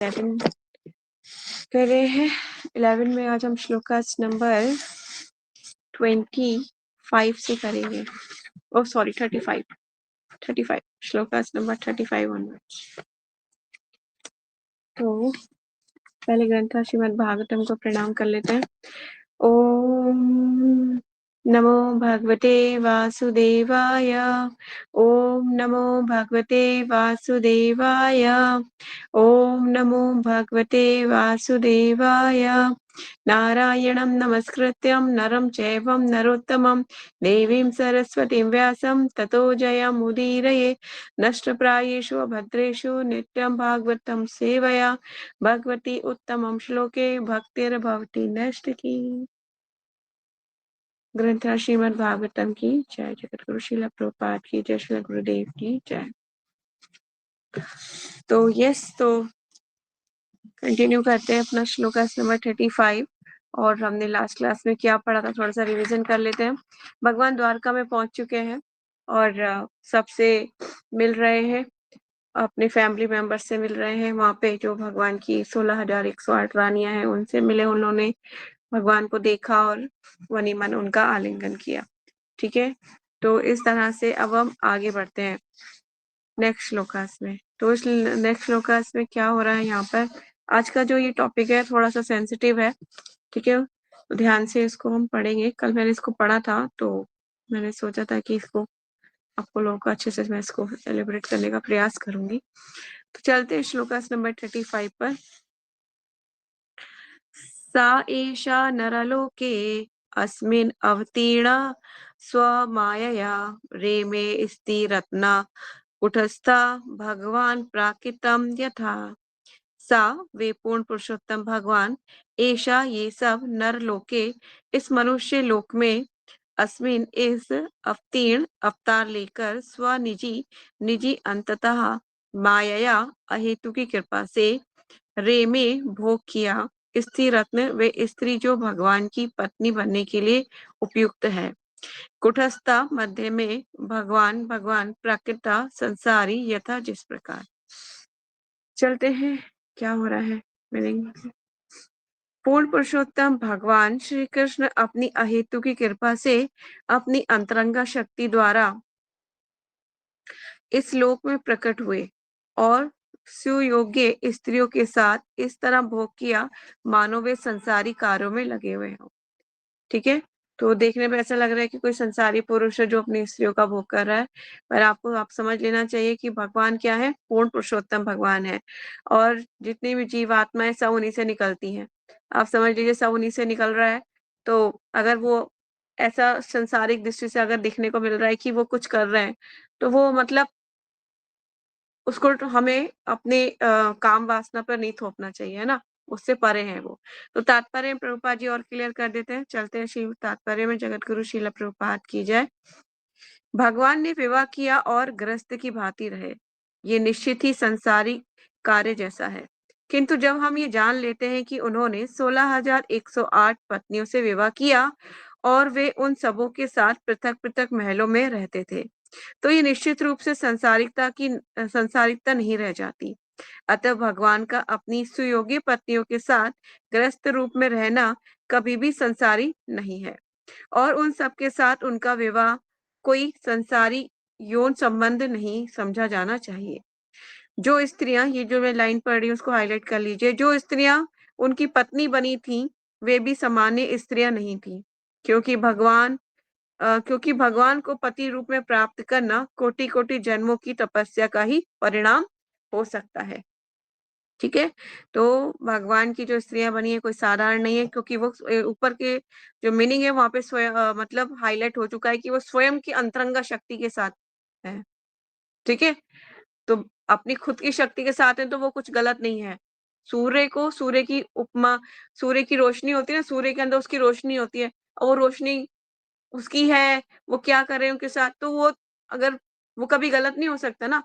11 कर रहे हैं। 11 में आज हम श्लोकास नंबर 25 से करेंगे। Oh sorry 35 shlokas number 35 onwards. तो पहले ग्रंथ श्रीमद् भागवतम को प्रणाम कर लेते हैं। ओम नमो भगवते वासुदेवाय। ओम नमो भगवते वासुदेवाय। ओम नमो भगवते वासुदेवाय। नारायणं नमस्कृत्यं नरं चैवं नरोत्तमं देवीं सरस्वतीं व्यासं ततो जयमुदीरये। नष्टप्रायेषु भद्रेषु नित्यं भागवतं सेवया भगवती उत्तमं श्लोके भक्तिर्भवति नष्टकी। ग्रंथ श्रीमद् भागवतम की जय। जगतगुरु श्रील प्रभुपाद की जय। श्रील गुरुदेव की जय। तो कंटिन्यू करते हैं अपना श्लोकास नंबर 35। और हमने लास्ट क्लास में क्या पढ़ा था, थोड़ा सा रिवीजन कर लेते हैं। भगवान द्वारका में पहुंच चुके हैं और सबसे मिल रहे हैं, अपने फैमिली मेंबर्स से मिल रहे हैं। वहां पे जो भगवान की 16,108 रानियां हैं उनसे मिले। उन्होंने भगवान को देखा और वनी मन उनका आलिंगन किया। ठीक है, तो इस तरह से अब हम आगे बढ़ते हैं नेक्स्ट श्लोकास में। तो इस नेक्स्ट श्लोकास में क्या हो रहा है यहाँ पर, आज का जो ये टॉपिक है थोड़ा सा सेंसिटिव है। ठीक है, तो ध्यान से इसको हम पढ़ेंगे। कल मैंने इसको पढ़ा था तो मैंने सोचा था कि इसको आपको लोगों को अच्छे से मैं इसको एलिब्रेट करने का प्रयास करूंगी। तो चलते हैं श्लोकास नंबर 35 पर। सा एषा नरलोके अस्मिन् अवतीर्णा स्वमायया रेमे स्थिरत्ना कुटस्था भगवान प्राकृतम यथा। सा वे पूर्ण पुरुषोत्तम भगवान ऐशा ये सब नरलोके इस मनुष्य लोक में अस्मिन इस अवतीर्ण अवतार लेकर स्वनिजी निजी अंततः माया अहेतु की कृपा से रे में भोग किया स्थिर रत्न वे स्त्री जो भगवान की पत्नी बनने के लिए उपयुक्त है। कुटस्था मध्य में भगवान भगवान प्रकृता संसारी यथा जिस प्रकार। चलते हैं क्या हो रहा है मीनिंग। पूर्ण पुरुषोत्तम भगवान श्री कृष्ण अपनी अहेतु की कृपा से अपनी अंतरंगा शक्ति द्वारा इस लोक में प्रकट हुए और सुयोग्य स्त्रियों के साथ इस तरह भोग किया मानो वे संसारी कार्यों में लगे हुए हों। ठीक है, तो देखने में ऐसा लग रहा है कि कोई संसारी पुरुष है जो अपनी स्त्रियों का भोग कर रहा है, पर आपको आप समझ लेना चाहिए कि भगवान क्या है, पूर्ण पुरुषोत्तम भगवान है। और जितनी भी जीवात्माएं सब उन्हीं से निकलती हैं। आप समझ लीजिए सब उन्हीं से निकल रहा है। तो अगर वो ऐसा संसारिक दृष्टि से अगर दिखने को मिल रहा है कि वो कुछ कर रहे हैं, तो वो मतलब उसको तो हमें अपने काम वासना पर नहीं थोपना चाहिए, है ना, उससे परे है वो। तो तात्पर्य प्रभुपाद जी और क्लियर कर देते हैं। चलते हैं श्री तात्पर्य में। जगत गुरु श्रील प्रभुपाद की जय। भगवान ने विवाह किया और गृहस्थ की भांति रहे, ये निश्चित ही संसारी कार्य जैसा है। किंतु जब हम ये जान लेते हैं कि उन्होंने 16,108 पत्नियों से विवाह किया और वे उन सबों के साथ पृथक पृथक महलों में रहते थे, तो ये निश्चित रूप से संसारिकता नहीं रह जाती। अतः भगवान का अपनी सुयोग्य पत्नियों के साथ ग्रस्त रूप में रहना कभी भी संसारी नहीं है और उन सब के साथ उनका विवाह कोई संसारी यौन संबंध नहीं समझा जाना चाहिए। जो स्त्रियां, ये जो मैं लाइन पढ़ रही हूँ उसको हाईलाइट कर लीजिए, जो स्त्रियां उनकी पत्नी बनी थीं वे भी सामान्य स्त्रियां नहीं थीं, क्योंकि भगवान को पति रूप में प्राप्त करना कोटि कोटि जन्मों की तपस्या का ही परिणाम हो सकता है। ठीक है, तो भगवान की जो स्त्रियां बनी है कोई साधारण नहीं है, क्योंकि वो ऊपर के जो मीनिंग है वहां पे स्वयं मतलब हाईलाइट हो चुका है कि वो स्वयं की अंतरंगा शक्ति के साथ है। ठीक है, तो अपनी खुद की शक्ति के साथ है तो वो कुछ गलत नहीं है। सूर्य की उपमा, सूर्य की रोशनी होती है ना, सूर्य के अंदर उसकी रोशनी होती है और वो रोशनी उसकी है, वो क्या कर रहे हैं उनके साथ, तो वो अगर वो कभी गलत नहीं हो सकता ना।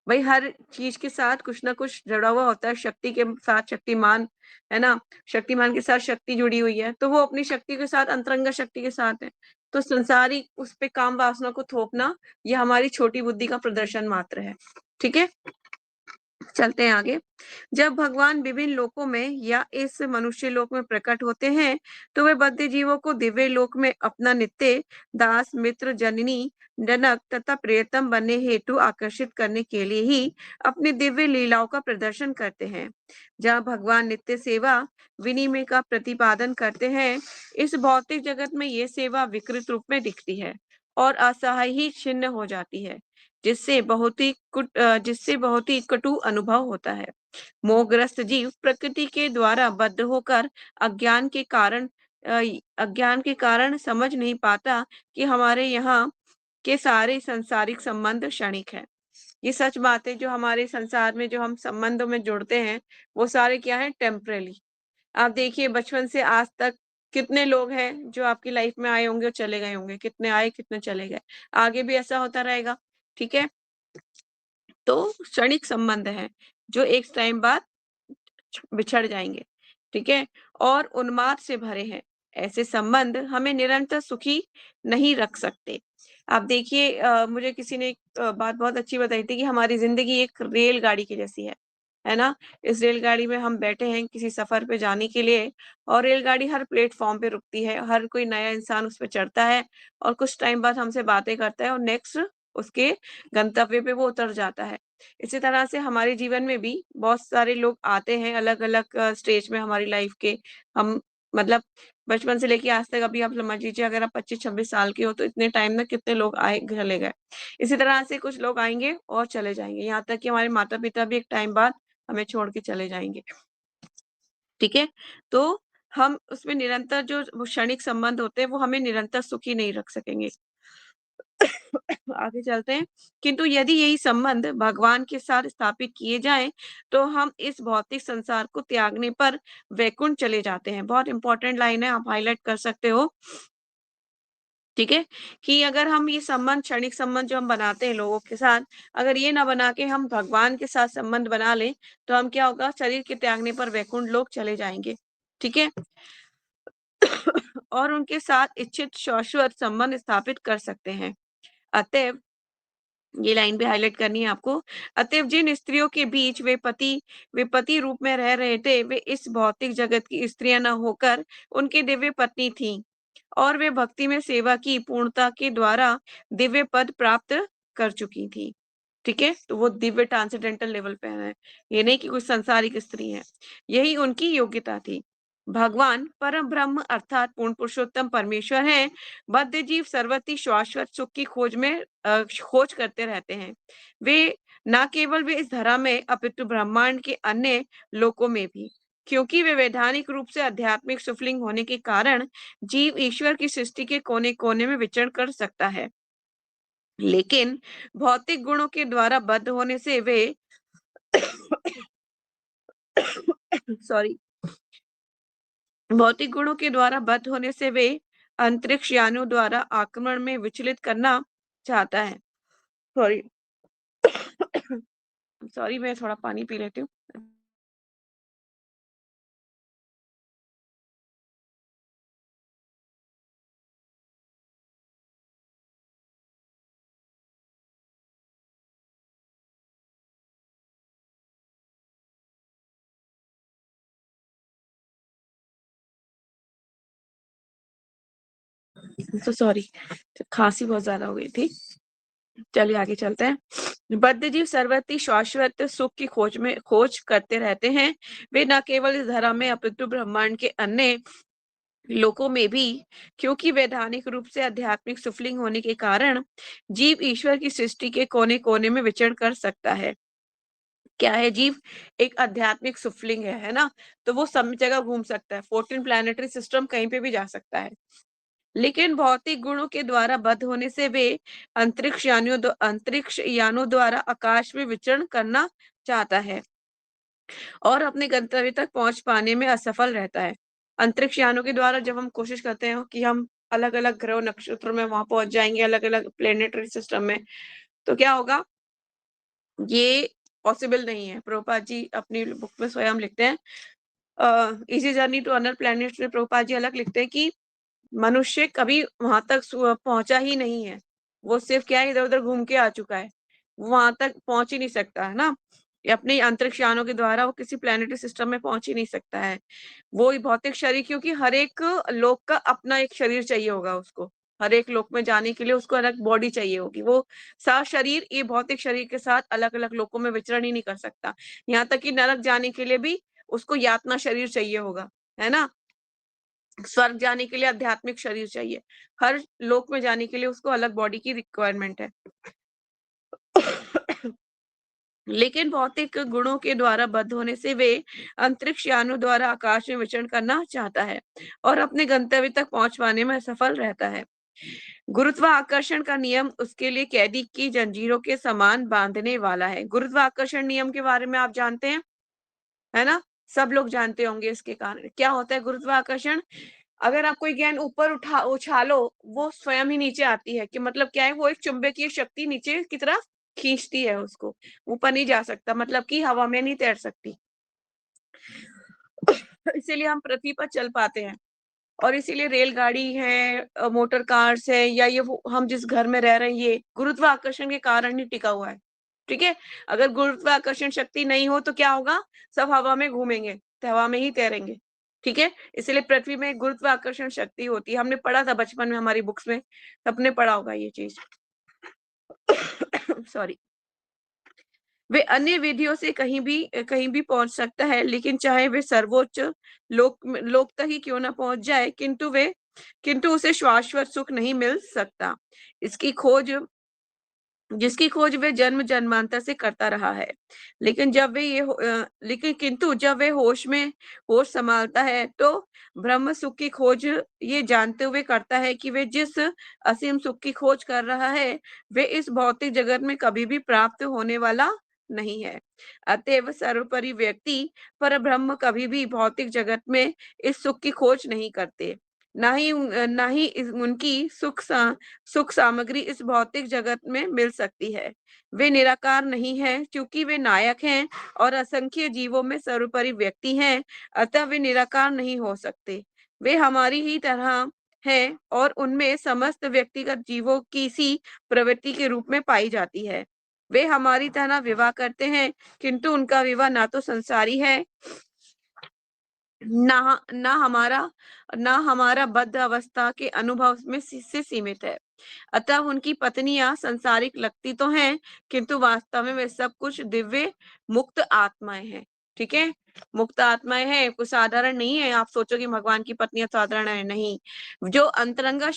भाई हर चीज के साथ कुछ ना कुछ जुड़ा हुआ होता है। शक्ति के साथ शक्तिमान, है ना, शक्तिमान के साथ शक्ति जुड़ी हुई है, तो वो अपनी शक्ति के साथ अंतरंगा शक्ति के साथ है। तो संसारी उस पे काम वासना को थोपना ये हमारी छोटी बुद्धि का प्रदर्शन मात्र है। ठीक है, चलते हैं आगे। जब भगवान विभिन्न लोकों में या इस मनुष्य लोक में प्रकट होते हैं, तो वे बद्ध जीवों को दिव्य लोक में अपना नित्य दास, मित्र, जननी, जनक तथा प्रियतम बनने हेतु आकर्षित करने के लिए ही अपनी दिव्य लीलाओं का प्रदर्शन करते हैं। जहाँ भगवान नित्य सेवा विनिमय का प्रतिपादन करते हैं, इस भौतिक जगत में ये सेवा विकृत रूप में दिखती है और असहाय ही छिन्न हो जाती है, जिससे बहुत ही कटु अनुभव होता है। मोहग्रस्त जीव प्रकृति के द्वारा बद्ध होकर अज्ञान के कारण अ, अज्ञान के कारण समझ नहीं पाता कि हमारे यहाँ के सारे सांसारिक संबंध क्षणिक है। ये सच बात है, जो हमारे संसार में जो हम संबंधों में जुड़ते हैं, वो सारे क्या है, टेम्परेरी। आप देखिए बचपन से आज तक कितने लोग हैं जो आपकी लाइफ में आए होंगे और चले गए होंगे, कितने आए कितने चले गए, आगे भी ऐसा होता रहेगा। ठीक है, तो क्षणिक संबंध है जो एक टाइम बाद बिछड़ जाएंगे। ठीक है, और उन्माद से भरे हैं। ऐसे संबंध हमें निरंतर सुखी नहीं रख सकते। आप देखिए, मुझे किसी ने एक बात बहुत अच्छी बताई थी कि हमारी जिंदगी एक रेलगाड़ी की जैसी है ना। इस रेलगाड़ी में हम बैठे हैं किसी सफर पे जाने के लिए, और रेलगाड़ी हर प्लेटफॉर्म पे रुकती है, हर कोई नया इंसान उस पे चढ़ता है और कुछ टाइम बाद हमसे बातें करता है और नेक्स्ट उसके गंतव्य पे वो उतर जाता है। इसी तरह से हमारे जीवन में भी बहुत सारे लोग आते हैं अलग-अलग स्टेज में हमारी लाइफ के। हम मतलब बचपन से लेके आज तक, अभी आप समझ लीजिए अगर आप 25-26 साल के हो तो इतने टाइम में कितने लोग आए चले गए। इसी तरह से कुछ लोग आएँगे और चले जाएँगे, यहाँ तक कि हमारे माता-पिता भी एक टाइम बाद हमें छोड़ के चले जाएँगे। ठीक है? तो हम उसमें निरंतर जो वो क्षणिक संबंध होते हैं वो हमें निरंतर सुखी नहीं रख सकेंगे। आगे चलते हैं। किंतु यदि यही संबंध भगवान के साथ स्थापित किए जाएँ, तो हम इस भौतिक संसार को त्यागने पर वैकुंठ चले जाते हैं। बहुत इंपॉर्टेंट लाइन है, आप हाइलाइट कर सकते हो। ठीक है? कि अगर हम ये संबंध, क्षणिक संबंध जो हम बनाते हैं लोगों के साथ, अगर ये ना बना के हम भगवान के साथ संबंध बना लें, तो हम क्या होगा, शरीर के त्यागने पर वैकुंठ लोक चले जाएँगे। ठीक है? और उनके साथ इच्छित शाश्वत संबंध स्थापित कर सकते हैं। अतएव ये लाइन भी हाइलाइट करनी है आपको। अतएव जिन स्त्रियों के बीच वे पति रूप में रह रहे थे, वे इस भौतिक जगत की स्त्रियां न होकर उनकी दिव्य पत्नी थीं, और वे भक्ति में सेवा की पूर्णता के द्वारा दिव्य पद प्राप्त कर चुकी थी। ठीक है, तो वो दिव्य ट्रांसेंडेंटल लेवल पे है, ये नहीं कि कुछ सांसारिक स्त्री है। यही उनकी योग्यता थी। भगवान परम ब्रह्म अर्थात पूर्ण पुरुषोत्तम परमेश्वर हैं। बद्ध जीव सर्वति शाश्वत सुख की खोज करते रहते हैं। वे न केवल वे इस धरा में अपितु ब्रह्मांड के अन्य लोकों में भी, क्योंकि वे वैधानिक रूप से आध्यात्मिक सुफलिंग होने के कारण जीव ईश्वर की सृष्टि के कोने-कोने में विचरण कर सकता है। लेकिन भौतिक गुणों के द्वारा बद्ध होने से वे सॉरी भौतिक गुणों के द्वारा बद्ध होने से वे अंतरिक्ष यानों द्वारा आक्रमण में विचलित करना चाहता है। सॉरी सॉरी, मैं थोड़ा पानी पी लेती हूँ। तो सॉरी, खांसी बहुत ज्यादा हो गई थी। चलिए आगे चलते हैं। बद्ध जीव सर्वति शाश्वत सुख की खोज करते रहते हैं। वे न केवल इस धरा में अपितु ब्रह्मांड के अन्य लोकों में भी, क्योंकि वैधानिक रूप से आध्यात्मिक सुफलिंग होने के कारण जीव ईश्वर की सृष्टि के कोने-कोने में विचरण कर सकता है। क्या है जीव? एक आध्यात्मिक सुफलिंग है ना? तो वो सब जगह घूम सकता है। 14 प्लैनेटरी सिस्टम कहीं पे भी जा सकता है। लेकिन भौतिक गुणों के द्वारा बद्ध होने से वे अंतरिक्ष यानों द्वारा आकाश में विचरण करना चाहता है और अपने गंतव्य तक पहुंच पाने में असफल रहता है। अंतरिक्ष यानों के द्वारा जब हम कोशिश करते हैं कि हम अलग-अलग ग्रह नक्षत्रों में वहां पहुंच जाएंगे, अलग-अलग प्लेनेटरी सिस्टम में, तो क्या होगा, ये पॉसिबल नहीं है। प्रभुपाद जी अपनी बुक में स्वयं लिखते हैं, easy journey to another planet में प्रभुपाद जी अलग लिखते हैं कि मनुष्य कभी वहां तक पहुंचा ही नहीं है। वो सिर्फ क्या है, इधर उधर घूम के आ चुका है, वो वहां तक पहुंच ही नहीं सकता है ना। या अपने अंतरिक्ष यानों के द्वारा वो किसी प्लैनेटरी सिस्टम में पहुँच ही नहीं सकता है। वो भौतिक शरीर, क्योंकि हर एक लोक का अपना एक शरीर चाहिए होगा उसको। हर एक लोक में जाने के लिए उसको अलग बॉडी चाहिए होगी। वो सशरीर ये भौतिक शरीर के साथ अलग-अलग लोकों में विचरण ही नहीं कर सकता। यहाँ तक कि नरक जाने के लिए भी उसको यातना शरीर चाहिए होगा, है ना? स्वर्ग जाने के लिए आध्यात्मिक शरीर चाहिए। हर लोक में जाने के लिए उसको अलग बॉडी की रिक्वायरमेंट है। लेकिन भौतिक गुणों के द्वारा बद्ध होने से वे अंतरिक्ष यानों द्वारा आकाश में विचरण करना चाहता है और अपने गंतव्य तक पहुंच पाने में सफल रहता है। गुरुत्वाकर्षण का नियम उसके लिए कैदी की जंजीरों के समान बांधने वाला है। गुरुत्वाकर्षण नियम के बारे में आप जानते हैं, है ना? सब लोग जानते होंगे इसके कारण। क्या होता है गुरुत्वाकर्षण? अगर आप कोई गेंद ऊपर उछालो, वो स्वयं ही नीचे आती है, कि मतलब क्या है, वो एक चुंबकीय शक्ति नीचे की तरफ खींचती है उसको, ऊपर नहीं जा सकता, मतलब कि हवा में नहीं तैर सकती। इसीलिए हम पृथ्वी पर चल पाते हैं और इसीलिए रेलगाड़ी है, मोटर कार्स है, या ये वो हम जिस घर में रह रहे हैं, ये गुरुत्वाकर्षण के कारण ही टिका हुआ है। ठीक है? अगर गुरुत्वाकर्षण शक्ति नहीं हो तो क्या होगा? सब हवा में घूमेंगे, तो हवा में ही तैरेंगे। ठीक है? इसलिए पृथ्वी में गुरुत्वाकर्षण शक्ति होती है। हमने पढ़ा था बचपन में हमारी बुक्स में, सबने पढ़ा होगा ये चीज़। सॉरी। वे अन्य विधियों से कहीं भी पहुँच सकता है, लेकिन चाहे वे सर्वोच्च लोक तक ही क्यों ना पहुँच जाए, किंतु उसे शाश्वत सुख नहीं मिल सकता। इसकी खोज जिसकी खोज वे जन्म-जन्मांतर से करता रहा है। लेकिन किंतु जब वे होश सँभालता है, तो ब्रह्म सुख की खोज ये जानते हुए करता है कि वे जिस असीम सुख की खोज कर रहा है, वे इस भौतिक जगत में कभी भी प्राप्त होने वाला नहीं है। अतएव सर्वोपरि व्यक्ति परब्रह्म कभी भी भौतिक जगत में इस सुख की खोज नहीं करते। ना ही उनकी सुख सामग्री इस भौतिक जगत में मिल सकती है। वे निराकार नहीं हैं, क्योंकि वे नायक हैं और असंख्य जीवों में सर्वोपरि व्यक्ति हैं, अतः वे निराकार नहीं हो सकते। वे हमारी ही तरह हैं और उनमें समस्त व्यक्तिगत जीवों की सी प्रवृत्ति के रूप में पाई जाती है। वे हमारी तरह विवाह करते हैं, किंतु उनका विवाह ना तो संसारी है, ना ना हमारा बद्ध अवस्था के अनुभव में से सीमित है। अतः उनकी पत्नियां सांसारिक लगती तो हैं, किंतु वास्तव में वे सब कुछ दिव्य मुक्त आत्माएं हैं। ठीक है? मुक्त आत्माएं हैं, कुछ साधारण नहीं है। आप सोचो कि भगवान की पत्नियां साधारण है, नहीं। जो अंतरंगा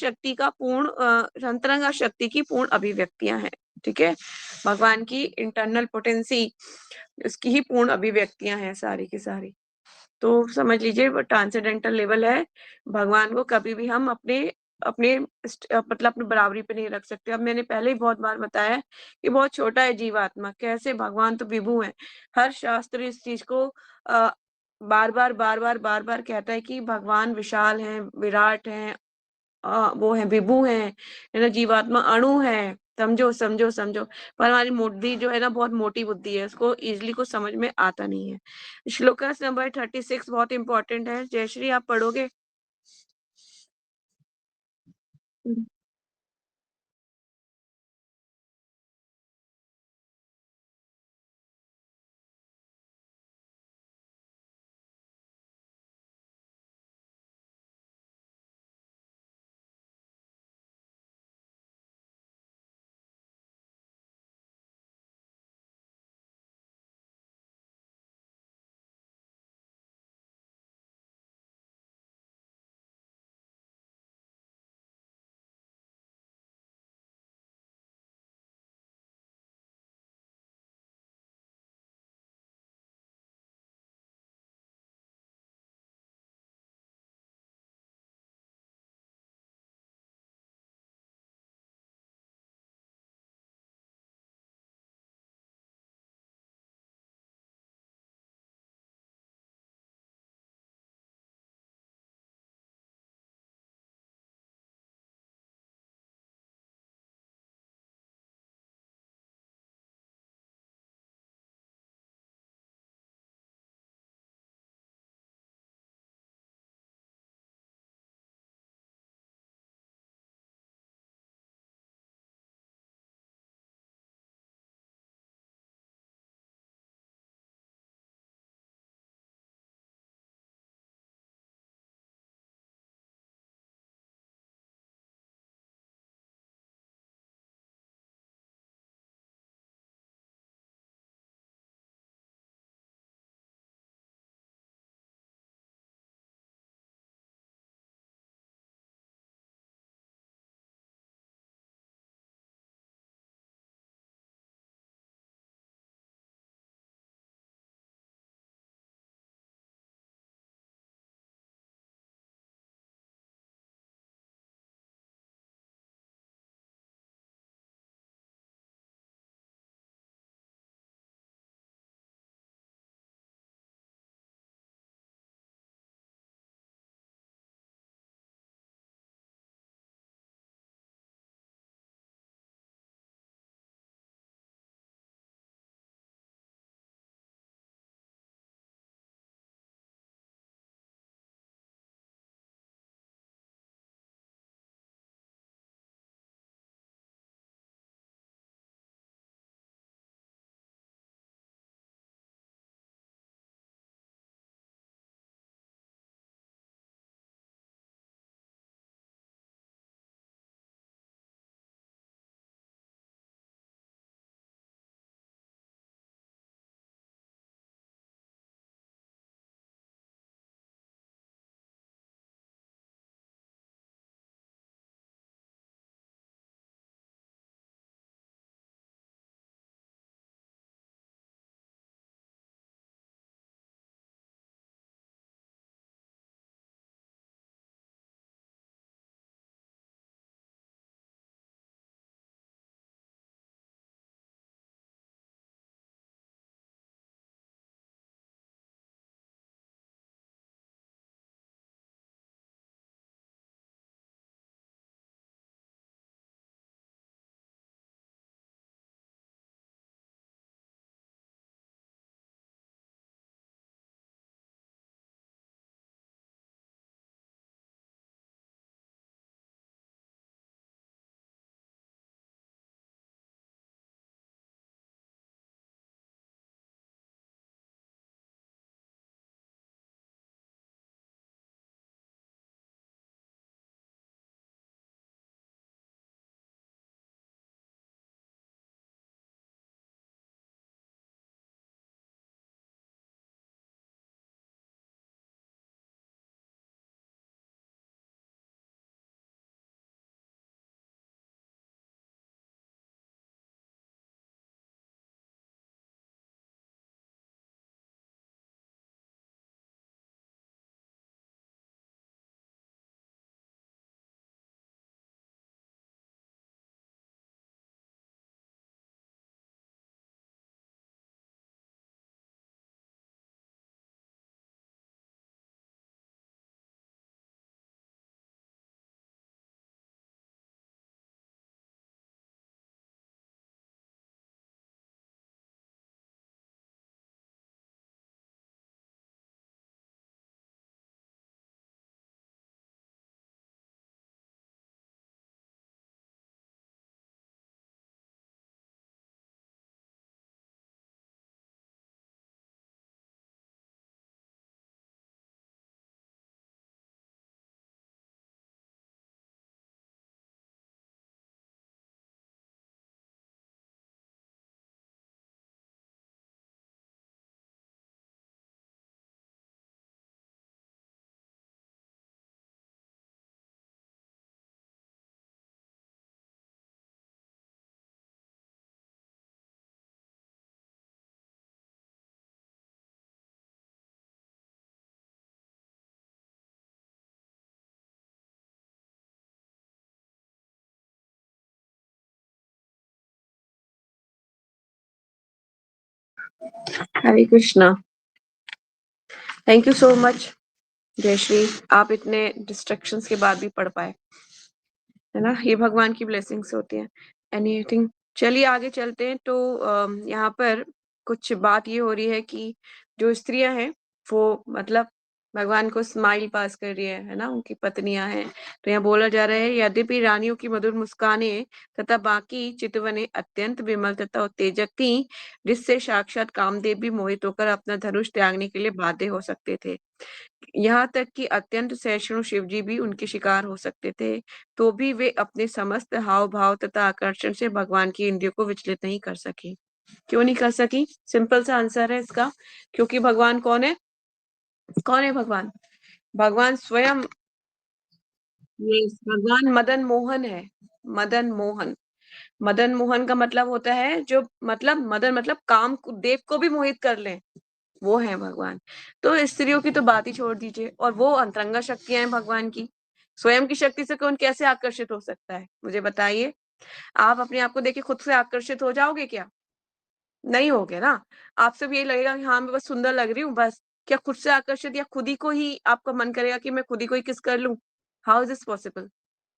शक्ति की पूर्ण अभिव्यक्तियां हैं। ठीक है? भगवान की इंटरनल पोटेंसी, उसकी ही पूर्ण अभिव्यक्तियां हैं सारी की सारी। तो समझ लीजिए वो ट्रांसेंडेंटल लेवल है। भगवान को कभी भी हम अपने अपने मतलब अपनी बराबरी पे नहीं रख सकते। अब मैंने पहले ही बहुत बार बताया है कि बहुत छोटा है जीवात्मा, कैसे भगवान तो विभु हैं। हर शास्त्र इस चीज़ को बार-बार कहता है कि भगवान विशाल हैं, विराट हैं, वो हैं, विभु हैं, है ना? जीवात्मा अणु है। समझो। पर हमारी बुद्धि जो है ना, बहुत मोटी बुद्धि है, उसको ईज़िली कुछ समझ में आता नहीं है। श्लोकास नंबर 36 बहुत इम्पोर्टेंट है। जयश्री आप पढ़ोगे? हुँ। Hare Krishna. Thank you so much Jayshree, आप इतने डिस्ट्रक्शंस के बाद भी पढ़ पाए, है ना? ये भगवान की ब्लेसिंग्स होती हैं। एनीथिंग, चलिए आगे चलते हैं। तो यहाँ पर कुछ बात ये हो रही है कि जो स्त्रियां हैं वो मतलब भगवान को स्माइल पास कर रही है ना, उनकी पत्नियां हैं। तो यहाँ बोला जा रहा है, यद्यपि रानियों की मधुर मुस्कानें तथा बाकी चितवनें अत्यंत विमल तथा उत्तेजक थीं, जिससे साक्षात कामदेव भी मोहित होकर अपना धनुष त्यागने के लिए बाध्य हो सकते थे। यहाँ तक कि अत्यंत सहिष्णु शिवजी भी उनके शिकार हो सकते थे, तो भी वे अपने समस्त हाव-भाव तथा आकर्षण से भगवान की इंद्रियों को विचलित नहीं कर सकी। क्यों नहीं कर सकी? सिंपल सा आंसर है इसका, क्योंकि भगवान कौन है? कौन है भगवान? भगवान स्वयं, यस, भगवान मदन मोहन है। मदन मोहन। मदन मोहन का मतलब होता है जो, मतलब मदन मतलब काम को, देव को भी मोहित कर लें, वो है भगवान। तो स्त्रियों की तो बात ही छोड़ दीजिए, और वो अंतरंगा शक्तियां हैं भगवान की। स्वयं की शक्ति से कौन कैसे आकर्षित हो सकता है, मुझे बताइए? आप अपने आप को देख के खुद से आकर्षित हो जाओगे क्या? नहीं होगे ना। आपसे भी यही लगेगा कि हाँ, मैं बस सुंदर लग रही हूँ बस। क्या खुद से आकर्षित, या खुद ही को ही आपका मन करेगा कि मैं खुद ही को ही किस कर लूँ? How is this possible?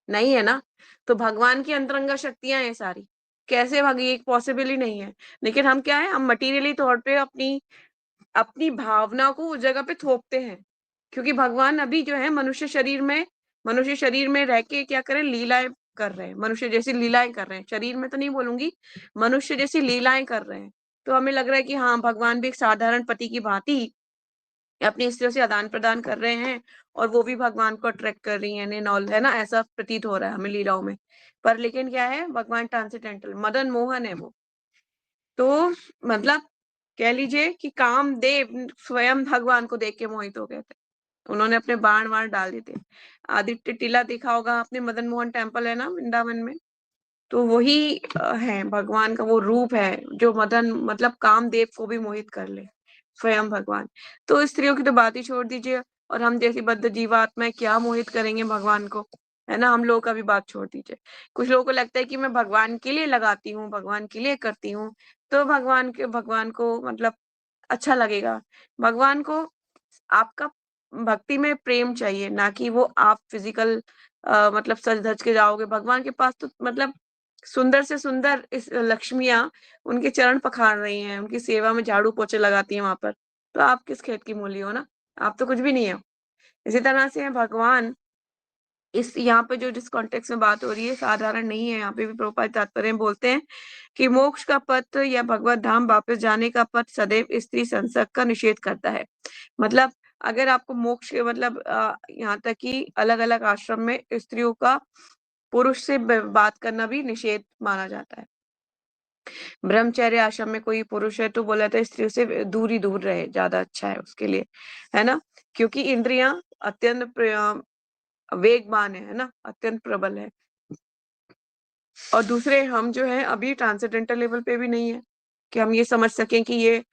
नहीं है ना। तो भगवान की अंतरंगा शक्तियाँ हैं सारी। कैसे भागी, ये पॉसिबल ही नहीं है। लेकिन हम क्या है, हम मटेरियली तौर पे अपनी अपनी भावना को उस जगह पे थोपते हैं। क्योंकि भगवान अभी जो है मनुष्य शरीर में रह के क्या कर रहे हैं, लीलाएँ कर रहे हैं। मनुष्य जैसी लीलाएँ कर रहे हैं। शरीर में तो नहीं बोलूँगी, मनुष्य जैसी लीलाएँ कर रहे हैं। तो हमें लग रहा है कि हाँ, भगवान भी एक साधारण पति की भांति अपनी स्त्रियों से आदान-प्रदान कर रहे हैं, और वो भी भगवान को अट्रैक्ट कर रही हैं एंड ऑल, है ना? ऐसा प्रतीत हो रहा है हमें लीलाओं में। पर लेकिन क्या है, भगवान ट्रांसेंडेंटल मदन मोहन है वो। तो मतलब कह लीजिए कि कामदेव स्वयं भगवान को देख के मोहित हो गए थे। उन्होंने अपने बाण-वाण डाल दिए थे। आदित्य टीला देखा होगा आपने, मदन मोहन टेम्पल है ना वृंदावन में? तो वही है, भगवान का वो रूप है जो मदन मतलब कामदेव को भी मोहित कर ले, स्वयं भगवान। तो स्त्रियों की तो बात ही छोड़ दीजिए, और हम जैसी बद्ध जीवात्माएँ क्या मोहित करेंगे भगवान को, है ना? हम लोगों का भी बात छोड़ दीजिए। कुछ लोगों को लगता है कि मैं भगवान के लिए लगाती हूँ, भगवान के लिए करती हूँ, तो भगवान को मतलब अच्छा लगेगा। भगवान को आपका भक्ति में प्रेम चाहिए, ना कि वो आप फिज़िकल मतलब सज-धज के जाओगे। भगवान के पास तो मतलब सुंदर से सुंदर इस लक्ष्मियाँ उनके चरण पखार रही हैं, उनकी सेवा में झाड़ू-पोछे लगाती हैं वहाँ पर। तो आप किस खेत की मूली हो ना? आप तो कुछ भी नहीं हो। इसी तरह से है भगवान, इस यहाँ पे जो जिस कॉन्टेक्स्ट में बात हो रही है साधारण नहीं है, यहाँ पे भी प्रभुपाद तात्पर्य में बोलते हैं कि मोक्ष का पथ या भगवत धाम वापस जाने का पथ सदैव स्त्री संसर्ग का निषेध करता है। मतलब अगर आपको मोक्ष के मतलब यहाँ तक कि अलग-अलग आश्रम में स्त्रियों का पुरुष से ब बात करना भी निषेध माना जाता है। ब्रह्मचर्य आश्रम में कोई पुरुष है तो बोला जाता है स्त्रियों से दूर ही दूर रहे, ज़्यादा अच्छा है उसके लिए, है ना? क्योंकि इंद्रियाँ अत्यंत वेगवान है ना? अत्यंत प्रबल है। और दूसरे हम जो है अभी ट्रांसेंडेंटल लेवल पे भी नहीं है, कि हम ये समझ सकें कि ये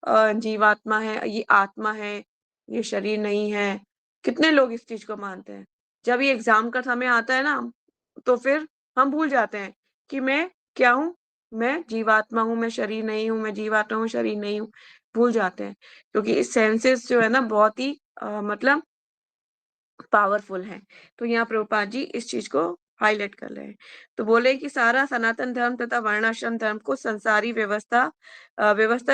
जीवात्मा है, ये आत्मा है, ये शरीर नहीं है। कितने लोग इस चीज़ को मानते हैं। जब ये एग्ज़ाम का समय आता है ना, तो फिर हम भूल जाते हैं कि मैं क्या हूँ? मैं जीवात्मा हूँ, मैं शरीर नहीं हूँ, मैं जीवात्मा हूँ, शरीर नहीं हूँ। भूल जाते हैं, क्योंकि सेंसेस जो है ना बहुत ही मतलब पावरफुल हैं। तो यहाँ प्रभुपाद जी इस चीज़ को हाइलाइट कर रहे हैं। तो बोले कि सारा सनातन धर्म तथा वर्णाश्रम धर्म को संसारी व्यवस्था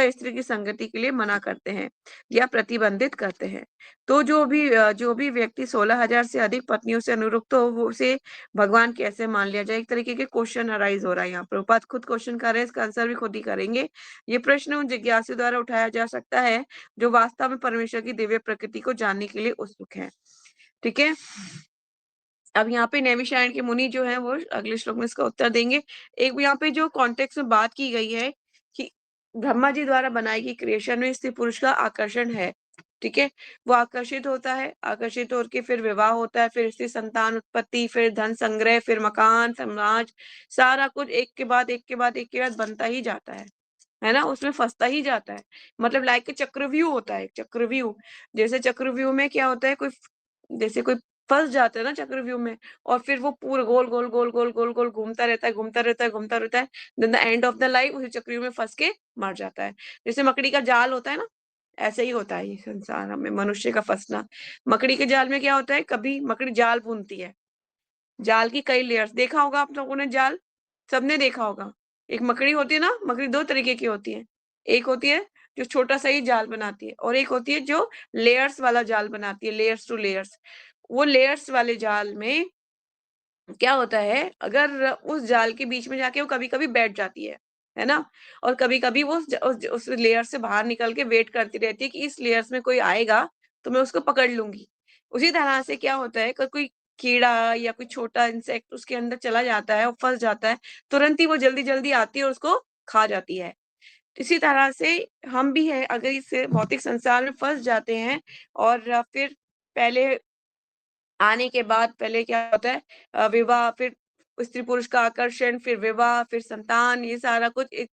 स्त्री की संगति के लिए मना करते हैं या प्रतिबंधित करते हैं। तो जो भी व्यक्ति 16,000 से अधिक पत्नियों से अनुरक्त हो, वो उसे भगवान कैसे मान लिया जाए? एक तरीके के क्वेश्चन अराइज़ हो रहा है यहाँ। प्रभुपाद खुद क्वेश्चन कर रहे हैं, इसका आंसर भी खुद ही करेंगे। ये प्रश्न उन जिज्ञासु द्वारा उठाया जा सकता है, जो वास्तव में परमेश्वर की दिव्य प्रकृति को जानने के लिए उत्सुक हैं। ठीक है? अब यहाँ पे नैमिषारण्य के मुनि जो हैं वो अगले श्लोक में इसका उत्तर देंगे। एक यहाँ पे जो कॉन्टेक्स्ट में बात की गई है कि ब्रह्मा जी द्वारा बनाई गई क्रिएशन में स्त्री पुरुष का आकर्षण है, ठीक है? वो आकर्षित होता है, आकर्षित होके फिर विवाह होता है, फिर इससे संतान उत्पत्ति, फिर धन संग्रह, फिर मकान, समाज, सारा कुछ एक के बाद एक के बाद एक के बाद बनता ही जाता है ना? उसमें फँसता ही जाता है। मतलब लाइक चक्रव्यूह होता है, चक्रव्यूह। जैसे चक्रव्यूह में क्या होता है, जैसे कोई फँस जाते हैं ना चक्रव्यूह में, और फिर वो पूरा गोल, गोल, गोल, गोल, गोल, गोल घूमता रहता है, घूमता रहता है, घूमता रहता है। Then the end of the life उसी चक्रव्यूह में फँस के मर जाता है। जैसे मकड़ी का जाल होता है ना, ऐसे ही होता है ये संसार में मनुष्य का फँसना। मकड़ी के जाल में क्या होता है, कभी मकड़ी जाल बुनती है। जाल की कई लेयर्स, देखा होगा आप लोगों ने जाल, सबने देखा होगा। एक मकड़ी होती है ना, मकड़ी 2 तरीके की होती है। एक होती है जो छोटा-सा ही जाल बनाती है, और एक होती है जो लेयर्स वाला जाल बनाती है, लेयर्स टू लेयर्स। वो लेयर्स वाले जाल में क्या होता है, अगर उस जाल के बीच में जाके वो कभी-कभी बैठ जाती है ना? और कभी-कभी वो उस लेयर से बाहर निकल के वेट करती रहती है कि इस लेयर्स में कोई आएगा, तो मैं उसको पकड़ लूँगी। उसी तरह से क्या होता है, कोई कीड़ा या कोई छोटा इंसेक्ट उसके अंदर चला जाता है और फँस जाता है, तुरंत ही वो जल्दी-जल्दी आती है और उसको खा जाती है। इसी तरह से हम भी हैं, अगर इस भौतिक संसार में फँस जाते हैं और फिर पहले आने के बाद पहले क्या होता है, विवाह, फिर स्त्री-पुरुष का आकर्षण, फिर विवाह, फिर संतान, ये सारा कुछ एक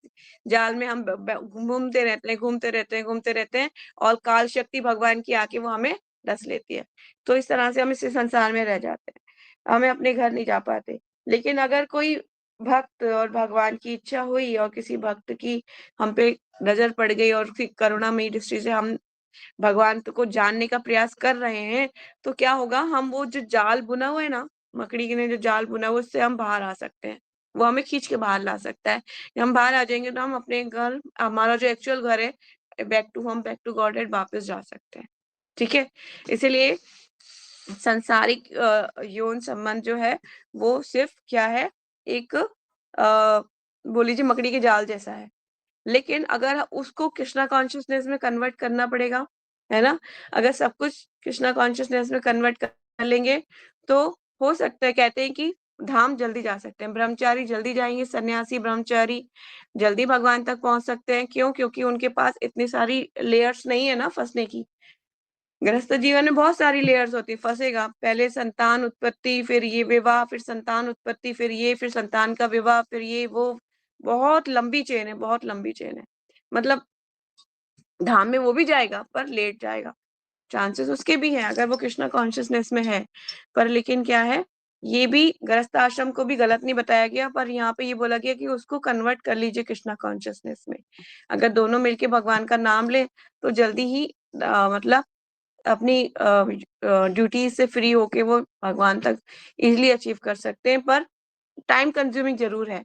जाल में हम ब ब घूमते रहते हैं, घूमते रहते हैं, घूमते रहते हैं, और काल शक्ति भगवान की आके वो हमें डस लेती है। तो इस तरह से हम इस संसार में रह जाते हैं। हमें अपने घर नहीं जा पाते। लेकिन अगर कोई भक्त और भगवान की इच्छा हुई और किसी भक्त की हम पे नज़र पड़ गई और फिर करुणामयी दृष्टि से हम भगवान को जानने का प्रयास कर रहे हैं, तो क्या होगा, हम वो जो जाल बुना हुआ है ना, मकड़ी ने जो जाल बुना हुआ है उससे हम बाहर आ सकते हैं। वो हमें खींच के बाहर ला सकता है। हम बाहर आ जाएँगे तो हम अपने घर, हमारा जो एक्चुअल घर है, back to home, back to Godhead वापस जा सकते हैं। ठीक है? इसीलिए सांसारिक यौन संबंध जो है वो सिर्फ़ क्या है, एक बोल लीजिए मकड़ी के जाल जैसा है। लेकिन अगर उसको कृष्णा कॉन्शियसनेस में कन्वर्ट करना पड़ेगा, है ना? अगर सब कुछ कृष्णा कॉन्शियसनेस में कन्वर्ट कर लेंगे, तो हो सकता है, कहते हैं कि धाम जल्दी जा सकते हैं। ब्रह्मचारी जल्दी जाएँगे, सन्यासी ब्रह्मचारी जल्दी भगवान तक पहुँच सकते हैं। क्यों? क्योंकि उनके पास इतनी सारी लेयर्स नहीं है ना फँसने की। गृहस्थ जीवन में बहुत सारी लेयर्स होती है, फँसेगा। पहले संतान उत्पत्ति, फिर ये विवाह, फिर संतान उत्पत्ति, फिर ये, फिर संतान का विवाह, फिर ये वो, बहुत लंबी चेन है, बहुत लंबी चेन है। मतलब धाम में वो भी जाएगा, पर लेट जाएगा। चांसेस उसके भी हैं अगर वो कृष्णा कॉन्शियसनेस में है। पर लेकिन क्या है, ये भी गृहस्थ आश्रम को भी गलत नहीं बताया गया, पर यहाँ पे ये बोला गया कि उसको कन्वर्ट कर लीजिए कृष्णा कॉन्शियसनेस में। अगर दोनों मिलके भगवान का नाम लें, तो जल्दी ही मतलब अपनी ड्यूटीज़ से फ्री होके वो भगवान तक ईज़िली अचीव कर सकते हैं, पर टाइम कंज्यूमिंग ज़रूर है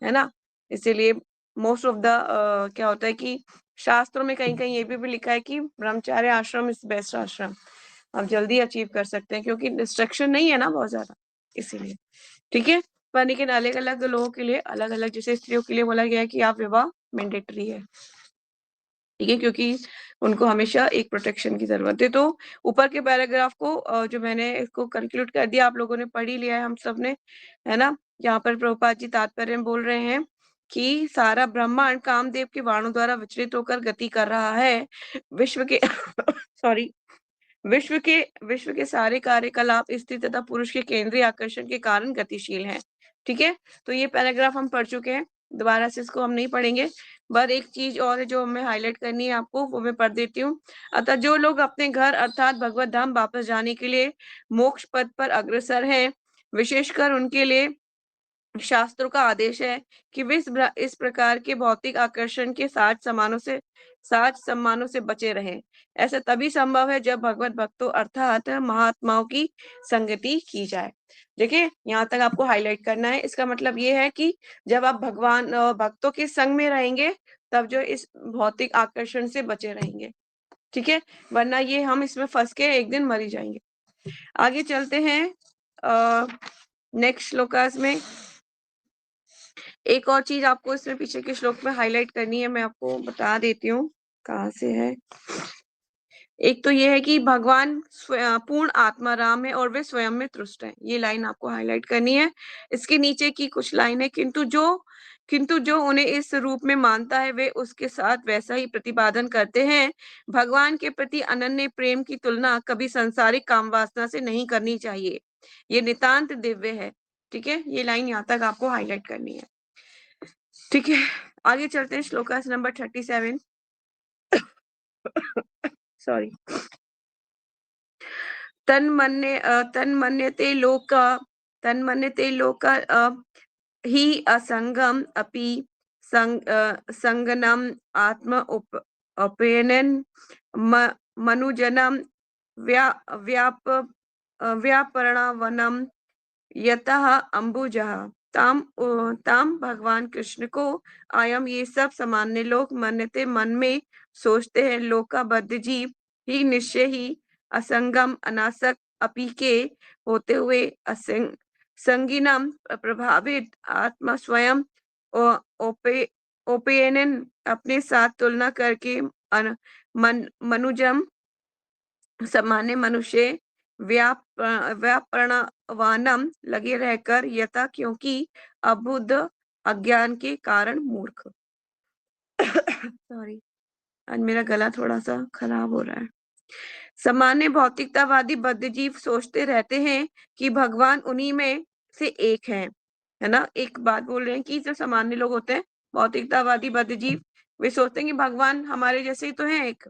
ना? इसीलिए मोस्ट ऑफ द क्या होता है कि शास्त्रों में कहीं-कहीं ये भी लिखा है कि ब्रह्मचर्य आश्रम इज़ बेस्ट आश्रम। आप जल्दी अचीव कर सकते हैं क्योंकि डिस्ट्रैक्शन नहीं है ना बहुत ज़्यादा, इसीलिए। ठीक है? पर लेकिन अलग-अलग लोगों के लिए अलग-अलग, जैसे स्त्रियों के लिए बोला गया है कि आप विवाह मैंडेटरी है। ठीक है? क्योंकि उनको हमेशा एक प्रोटेक्शन की ज़रूरत है। तो ऊपर के पैराग्राफ को जो मैंने इसको कंक्लूड कर दिया, आप लोगों ने पढ़ ही लिया है हम सब ने, है ना? यहाँ पर प्रभुपाद जी तात्पर्य में बोल रहे हैं कि सारा ब्रह्मांड कामदेव के बाणों द्वारा विचलित होकर गति कर रहा है। विश्व के सॉरी विश्व के सारे कार्यकलाप स्त्री तथा पुरुष के केंद्रीय आकर्षण के कारण गतिशील हैं। ठीक है? तो ये पैराग्राफ हम पढ़ चुके हैं। दोबारा से इसको हम नहीं पढ़ेंगे। पर एक चीज़ और है जो हमें हाइलाइट करनी है आपको, वो मैं पढ़ देती हूँ। अतः जो लोग अपने घर अर्थात भगवत धाम वापस जाने के लिए मोक्ष पथ पर अग्रसर हैं, विशेषकर उनके लिए शास्त्रों का आदेश है कि वे इस प्रकार के भौतिक आकर्षण के साज सम्मानों से बचे रहें। ऐसा तभी संभव है जब भगवत भक्तों अर्थात महात्माओं की संगति की जाए। देखिए, यहाँ तक आपको हाइलाइट करना है। इसका मतलब ये है कि जब आप भक्तों के संग में रहेंगे, तब जो इस भौतिक आकर्षण से बचे रहेंगे। ठीक है? वरना ये हम इसमें फँस के एक दिन मर ही जाएँगे। आगे चलते हैं नेक्स्ट श्लोकास में। एक और चीज़ आपको इसमें पीछे के श्लोक में हाइलाइट करनी है, मैं आपको बता देती हूँ, कहाँ से है। एक तो ये है कि भगवान पूर्ण आत्माराम है और वे स्वयं में तुष्ट हैं। ये लाइन आपको हाइलाइट करनी है। इसके नीचे की कुछ लाइन है, किंतु जो उन्हें इस रूप में मानता है, वे उसके साथ वैसा ही प्रतिपादन करते हैं। भगवान के प्रति अनन्य प्रेम की तुलना कभी सांसारिक कामवासना से नहीं करनी चाहिए। ये नितांत दिव्य है। ठीक है? ये लाइन यहाँ तक आपको हाइलाइट करनी है। ठीक है, आगे चलते हैं श्लोकास नंबर 37। सॉरी। तन्मन्यते लोक हि असंगम अपि संगनम आत्म उपयनन मनुजनम व्याप व्यापरणवनम यतः अम्बुजः ताम भगवान कृष्ण को आयम ये सब सामान्य लोग मान्यते मन में सोचते हैं। लोकाबद्ध जीव ही निश्चय ही असंगम अनासक्त अपी के होते हुए असंग संगीनम प्रभावित आत्मा स्वयं ओपे ओपेनन अपने साथ तुलना करके मनुजम सामान्य मनुष्य व्यापरणवानम लगे रहकर यथा क्योंकि अबुद्ध अज्ञान के कारण मूर्ख सॉरी आज मेरा गला थोड़ा सा खराब हो रहा है। सामान्य भौतिकतावादी बद्धजीव सोचते रहते हैं कि भगवान उन्हीं में से एक है ना। एक बात बोल रहे हैं कि जो सामान्य लोग होते हैं भौतिकतावादी बद्धजीव, वे सोचते हैं कि भगवान हमारे जैसे ही तो है एक।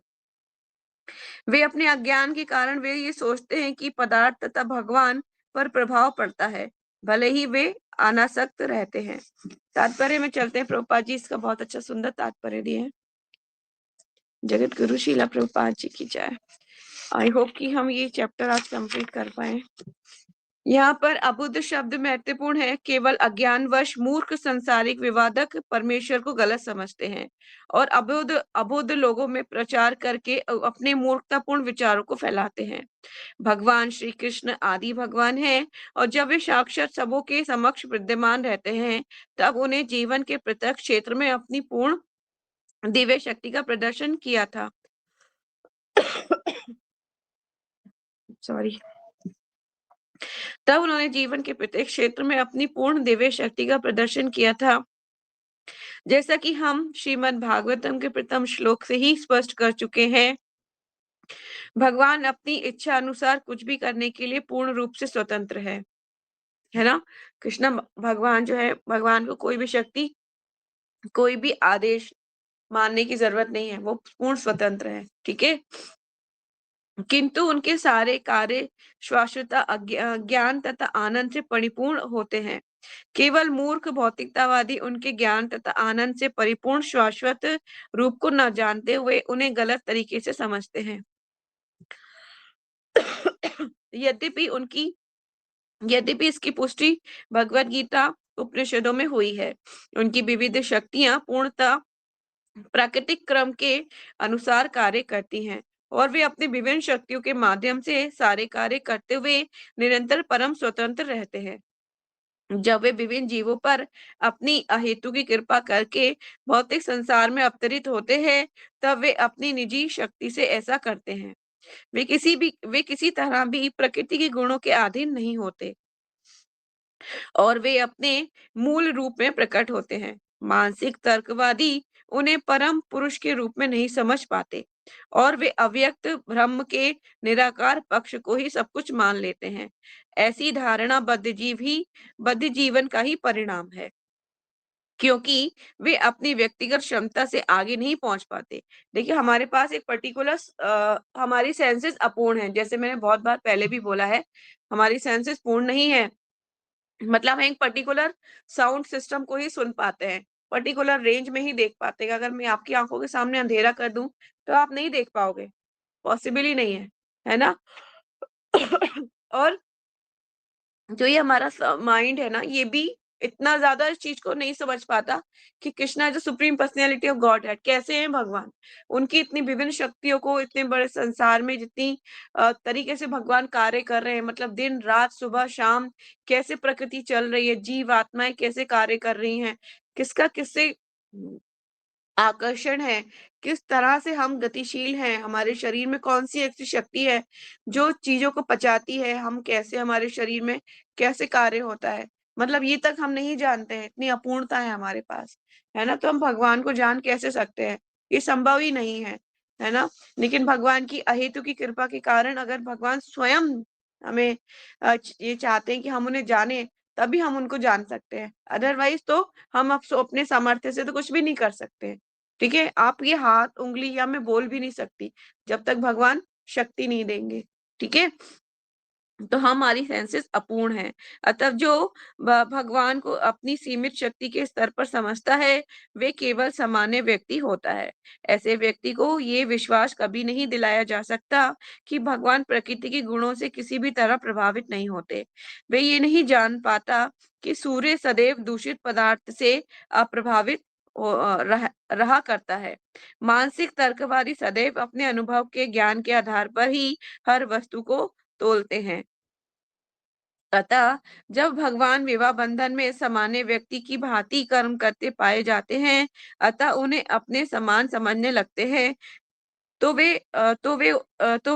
वे अपने अज्ञान के कारण वे ये सोचते हैं कि पदार्थ तथा भगवान पर प्रभाव पड़ता है, भले ही वे अनासक्त रहते हैं। तात्पर्य में चलते हैं। प्रभुपाद जी इसका बहुत अच्छा सुंदर तात्पर्य दिए हैं। जगत गुरु शीला प्रभुपाद जी की जय। आई होप कि हम ये चैप्टर आज कंप्लीट कर पाए। यहाँ पर अबुद्ध शब्द महत्वपूर्ण है। केवल अज्ञानवश मूर्ख संसारिक विवादक परमेश्वर को गलत समझते हैं और अबुद्ध लोगों में प्रचार करके अपने मूर्खतापूर्ण विचारों को फैलाते हैं। भगवान श्री कृष्ण आदि भगवान हैं और जब वे साक्षात सबों के समक्ष विद्यमान रहते हैं तब उन्हें जीवन के प्रत्येक क्षेत्र में अपनी पूर्ण दिव्य शक्ति का प्रदर्शन किया था। सॉरी तब उन्होंने जीवन के प्रत्येक क्षेत्र में अपनी पूर्ण दिव्य शक्ति का प्रदर्शन किया था, जैसा कि हम श्रीमद् भागवतम के प्रथम श्लोक से ही स्पष्ट कर चुके हैं। भगवान अपनी इच्छा अनुसार कुछ भी करने के लिए पूर्ण रूप से स्वतंत्र है ना। कृष्ण भगवान जो है, भगवान को कोई भी शक्ति, कोई भी आदेश मानने की जरूरत नहीं है, वो पूर्ण स्वतंत्र है। ठीक है, किंतु उनके सारे कार्य शाश्वता ज्ञान तथा आनंद से परिपूर्ण होते हैं। केवल मूर्ख भौतिकतावादी उनके ज्ञान तथा आनंद से परिपूर्ण शाश्वत रूप को न जानते हुए उन्हें गलत तरीके से समझते हैं। यद्यपि इसकी पुष्टि भगवत गीता उपनिषदों में हुई है। उनकी विविध शक्तियां पूर्णतः प्राकृतिक क्रम के अनुसार कार्य करती हैं और वे अपनी विभिन्न शक्तियों के माध्यम से सारे कार्य करते हुए निरंतर परम स्वतंत्र रहते हैं। जब वे विभिन्न जीवों पर अपनी अहेतु की कृपा करके भौतिक संसार में अवतरित होते हैं, तब वे अपनी निजी शक्ति से ऐसा करते हैं। वे किसी तरह भी प्रकृति के गुणों के अधीन नहीं होते और वे अपने मूल रूप में प्रकट होते हैं। मानसिक तर्कवादी उन्हें परम पुरुष के रूप में नहीं समझ पाते और वे अव्यक्त ब्रह्म के निराकार पक्ष को ही सब कुछ मान लेते हैं। ऐसी धारणा बद्ध जीवन का ही परिणाम है, क्योंकि वे अपनी व्यक्तिगत क्षमता से आगे नहीं पहुंच पाते। देखिए, हमारे पास एक पर्टिकुलर हमारी सेंसेस अपूर्ण है। जैसे मैंने बहुत बार पहले भी बोला है, हमारी सेंसेस पूर्ण नहीं है। मतलब हम एक पर्टिकुलर साउंड सिस्टम को ही सुन पाते हैं, पर्टिकुलर रेंज में ही देख पाते हैं। अगर मैं आपकी आंखों के सामने अंधेरा कर दूं तो आप नहीं देख पाओगे, पॉसिबल ही नहीं है ना। और जो ये हमारा माइंड है ना, ये भी इतना ज्यादा इस चीज को नहीं समझ पाता कि कृष्णा जो सुप्रीम पर्सनैलिटी ऑफ गॉड है, कैसे हैं भगवान। उनकी इतनी विभिन्न शक्तियों को, इतने बड़े संसार में जितनी तरीके से भगवान कार्य कर रहे हैं, मतलब दिन रात सुबह शाम कैसे प्रकृति चल रही है, जीव आत्माएं कैसे कार्य कर रही हैं, किसका किससे आकर्षण है, किस तरह से हम गतिशील हैं, हमारे शरीर में कौन सी ऐसी शक्ति है जो चीजों को पचाती है, हम कैसे, हमारे शरीर में कैसे कार्य होता है, मतलब ये तक हम नहीं जानते हैं। इतनी अपूर्णता है हमारे पास, है ना। तो हम भगवान को जान कैसे सकते हैं, ये संभव ही नहीं है ना। लेकिन भगवान की अहेतु की कृपा के कारण अगर भगवान स्वयं हमें ये चाहते हैं कि हम उन्हें जाने, तभी हम उनको जान सकते हैं। अदरवाइज तो हम अपने सामर्थ्य से तो कुछ भी नहीं कर सकते। ठीक है, आप ये हाथ उंगली या मैं बोल भी नहीं सकती जब तक भगवान शक्ति नहीं देंगे। ठीक है, तो हमारी सेंसेस अपूर्ण हैं। अतः जो भगवान को अपनी सीमित शक्ति के स्तर पर समझता है, वे केवल सामान्य व्यक्ति होता है। ऐसे व्यक्ति को ये विश्वास कभी नहीं दिलाया जा सकता कि भगवान प्रकृति के गुणों से किसी भी तरह प्रभावित नहीं होते। वे ये नहीं जान पाता कि सूर्य सदैव दूषित पदार्थ से अप्रभावित रहा करता है। मानसिक तर्कवादी सदैव अपने अनुभव के ज्ञान के आधार पर ही हर वस्तु को तोलते हैं। अतः जब भगवान विवाह बंधन में सामान्य व्यक्ति की भांति कर्म करते पाए जाते हैं, अतः उन्हें अपने समान समझने लगते हैं, तो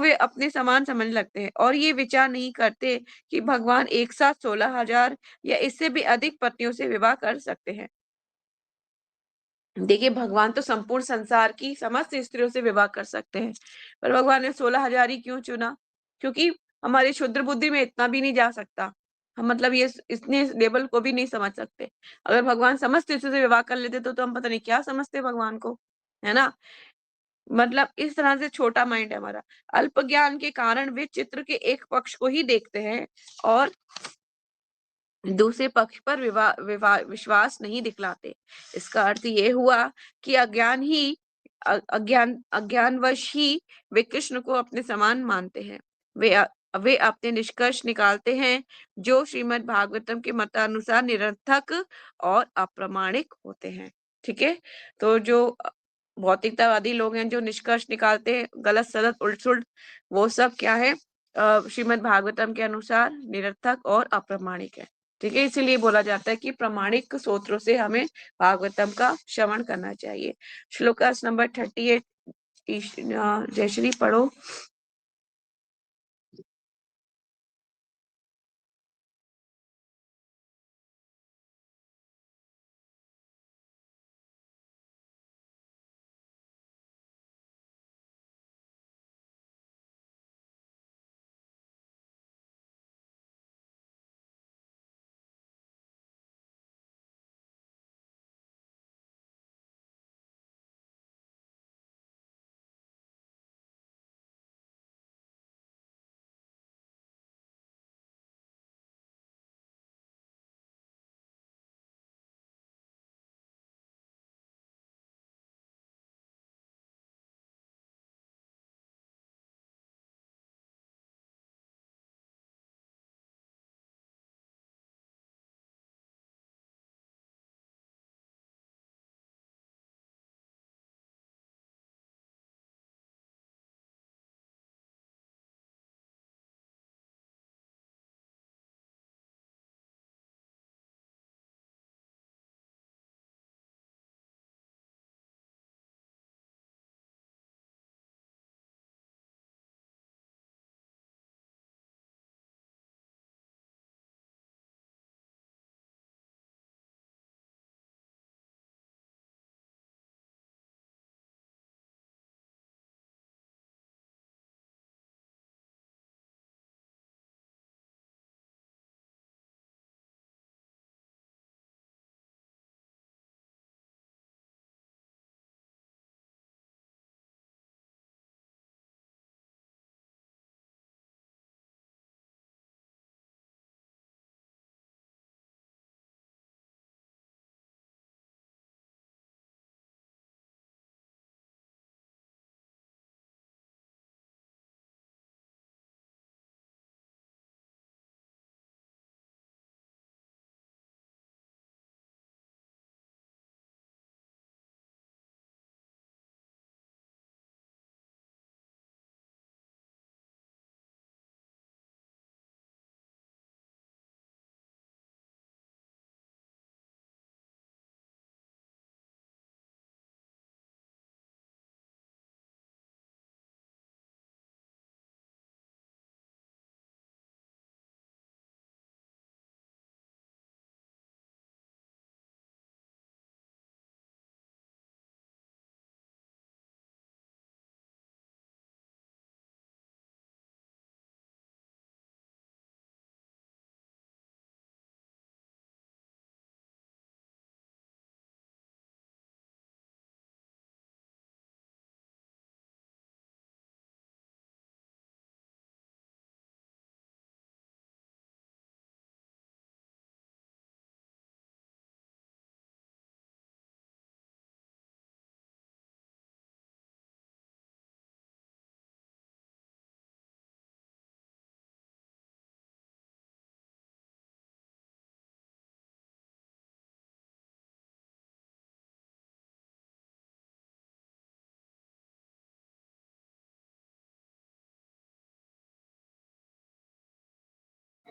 वे अपने समान समझने लगते हैं और ये विचार नहीं करते कि भगवान एक साथ 16,000 या इससे भी अधिक पत्नियों से विवाह कर सकते हैं। देखिए, भगवान तो संपूर्ण संसार की समस्त स्त्रियों से विवाह कर सकते हैं, पर भगवान ने 16,000 ही क्यों चुना? क्योंकि हमारी क्षुद्र बुद्धि में इतना भी नहीं जा सकता। हम मतलब ये इतने लेवल को भी नहीं समझ सकते। अगर भगवान समस्त स्त्रियों से विवाह कर लेते तो हम पता नहीं क्या समझते भगवान को, है ना? मतलब इस तरह से छोटा माइंड है हमारा। अल्प ज्ञान के कारण वे चित्र के एक पक्ष को ही देखते हैं और दूसरे पक्ष पर विश्वास नहीं दिखलाते। इसका अर्थ ये हुआ कि अज्ञानवश ही वे कृष्ण को अपने समान मानते हैं। वे अपने निष्कर्ष निकालते हैं जो श्रीमद् भागवतम के मतानुसार निरर्थक और अप्रामाणिक होते हैं। ठीक है? तो जो भौतिकतावादी लोग हैं जो निष्कर्ष निकालते हैं गलत सलत उल्ट सुलट, वो सब क्या है, श्रीमद् भागवतम के अनुसार निरर्थक और अप्रामाणिक है। ठीक है, इसीलिए बोला जाता है कि प्रामाणिक सूत्रों से हमें भागवतम का श्रवण करना चाहिए। श्लोकास नंबर 38 जयश्री पढ़ो।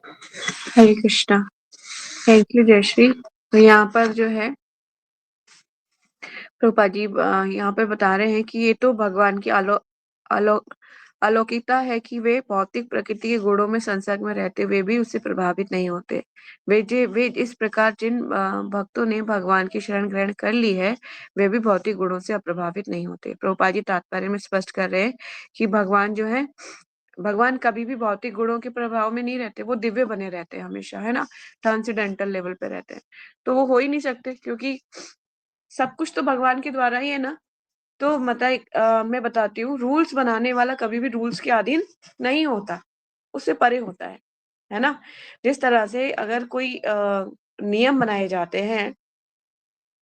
हरे कृष्णा। Thank you Jayshree. तो यहाँ पर जो है प्रभुपाद जी यहाँ पे बता रहे हैं कि ये तो भगवान की अलो अलौकिकता है कि वे भौतिक प्रकृति के गुणों में संसर्ग में रहते हुए भी उससे प्रभावित नहीं होते। वे इस प्रकार जिन भक्तों ने भगवान की शरण ग्रहण कर ली है, वे भी भौतिक गुणों से अप्रभावित नहीं होते। प्रभुपाद जी तात्पर्य में स्पष्ट कर रहे हैं कि भगवान कभी भी भौतिक गुणों के प्रभाव में नहीं रहते, वो दिव्य बने रहते हैं हमेशा, है ना, ट्रांसेंडेंटल लेवल पे रहते हैं। तो वो हो ही नहीं सकते, क्योंकि सब कुछ तो भगवान के द्वारा ही है ना। तो मैं बताती हूँ, रूल्स बनाने वाला कभी भी रूल्स के अधीन नहीं होता, उससे परे होता है ना। जिस तरह से अगर कोई नियम बनाए जाते हैं,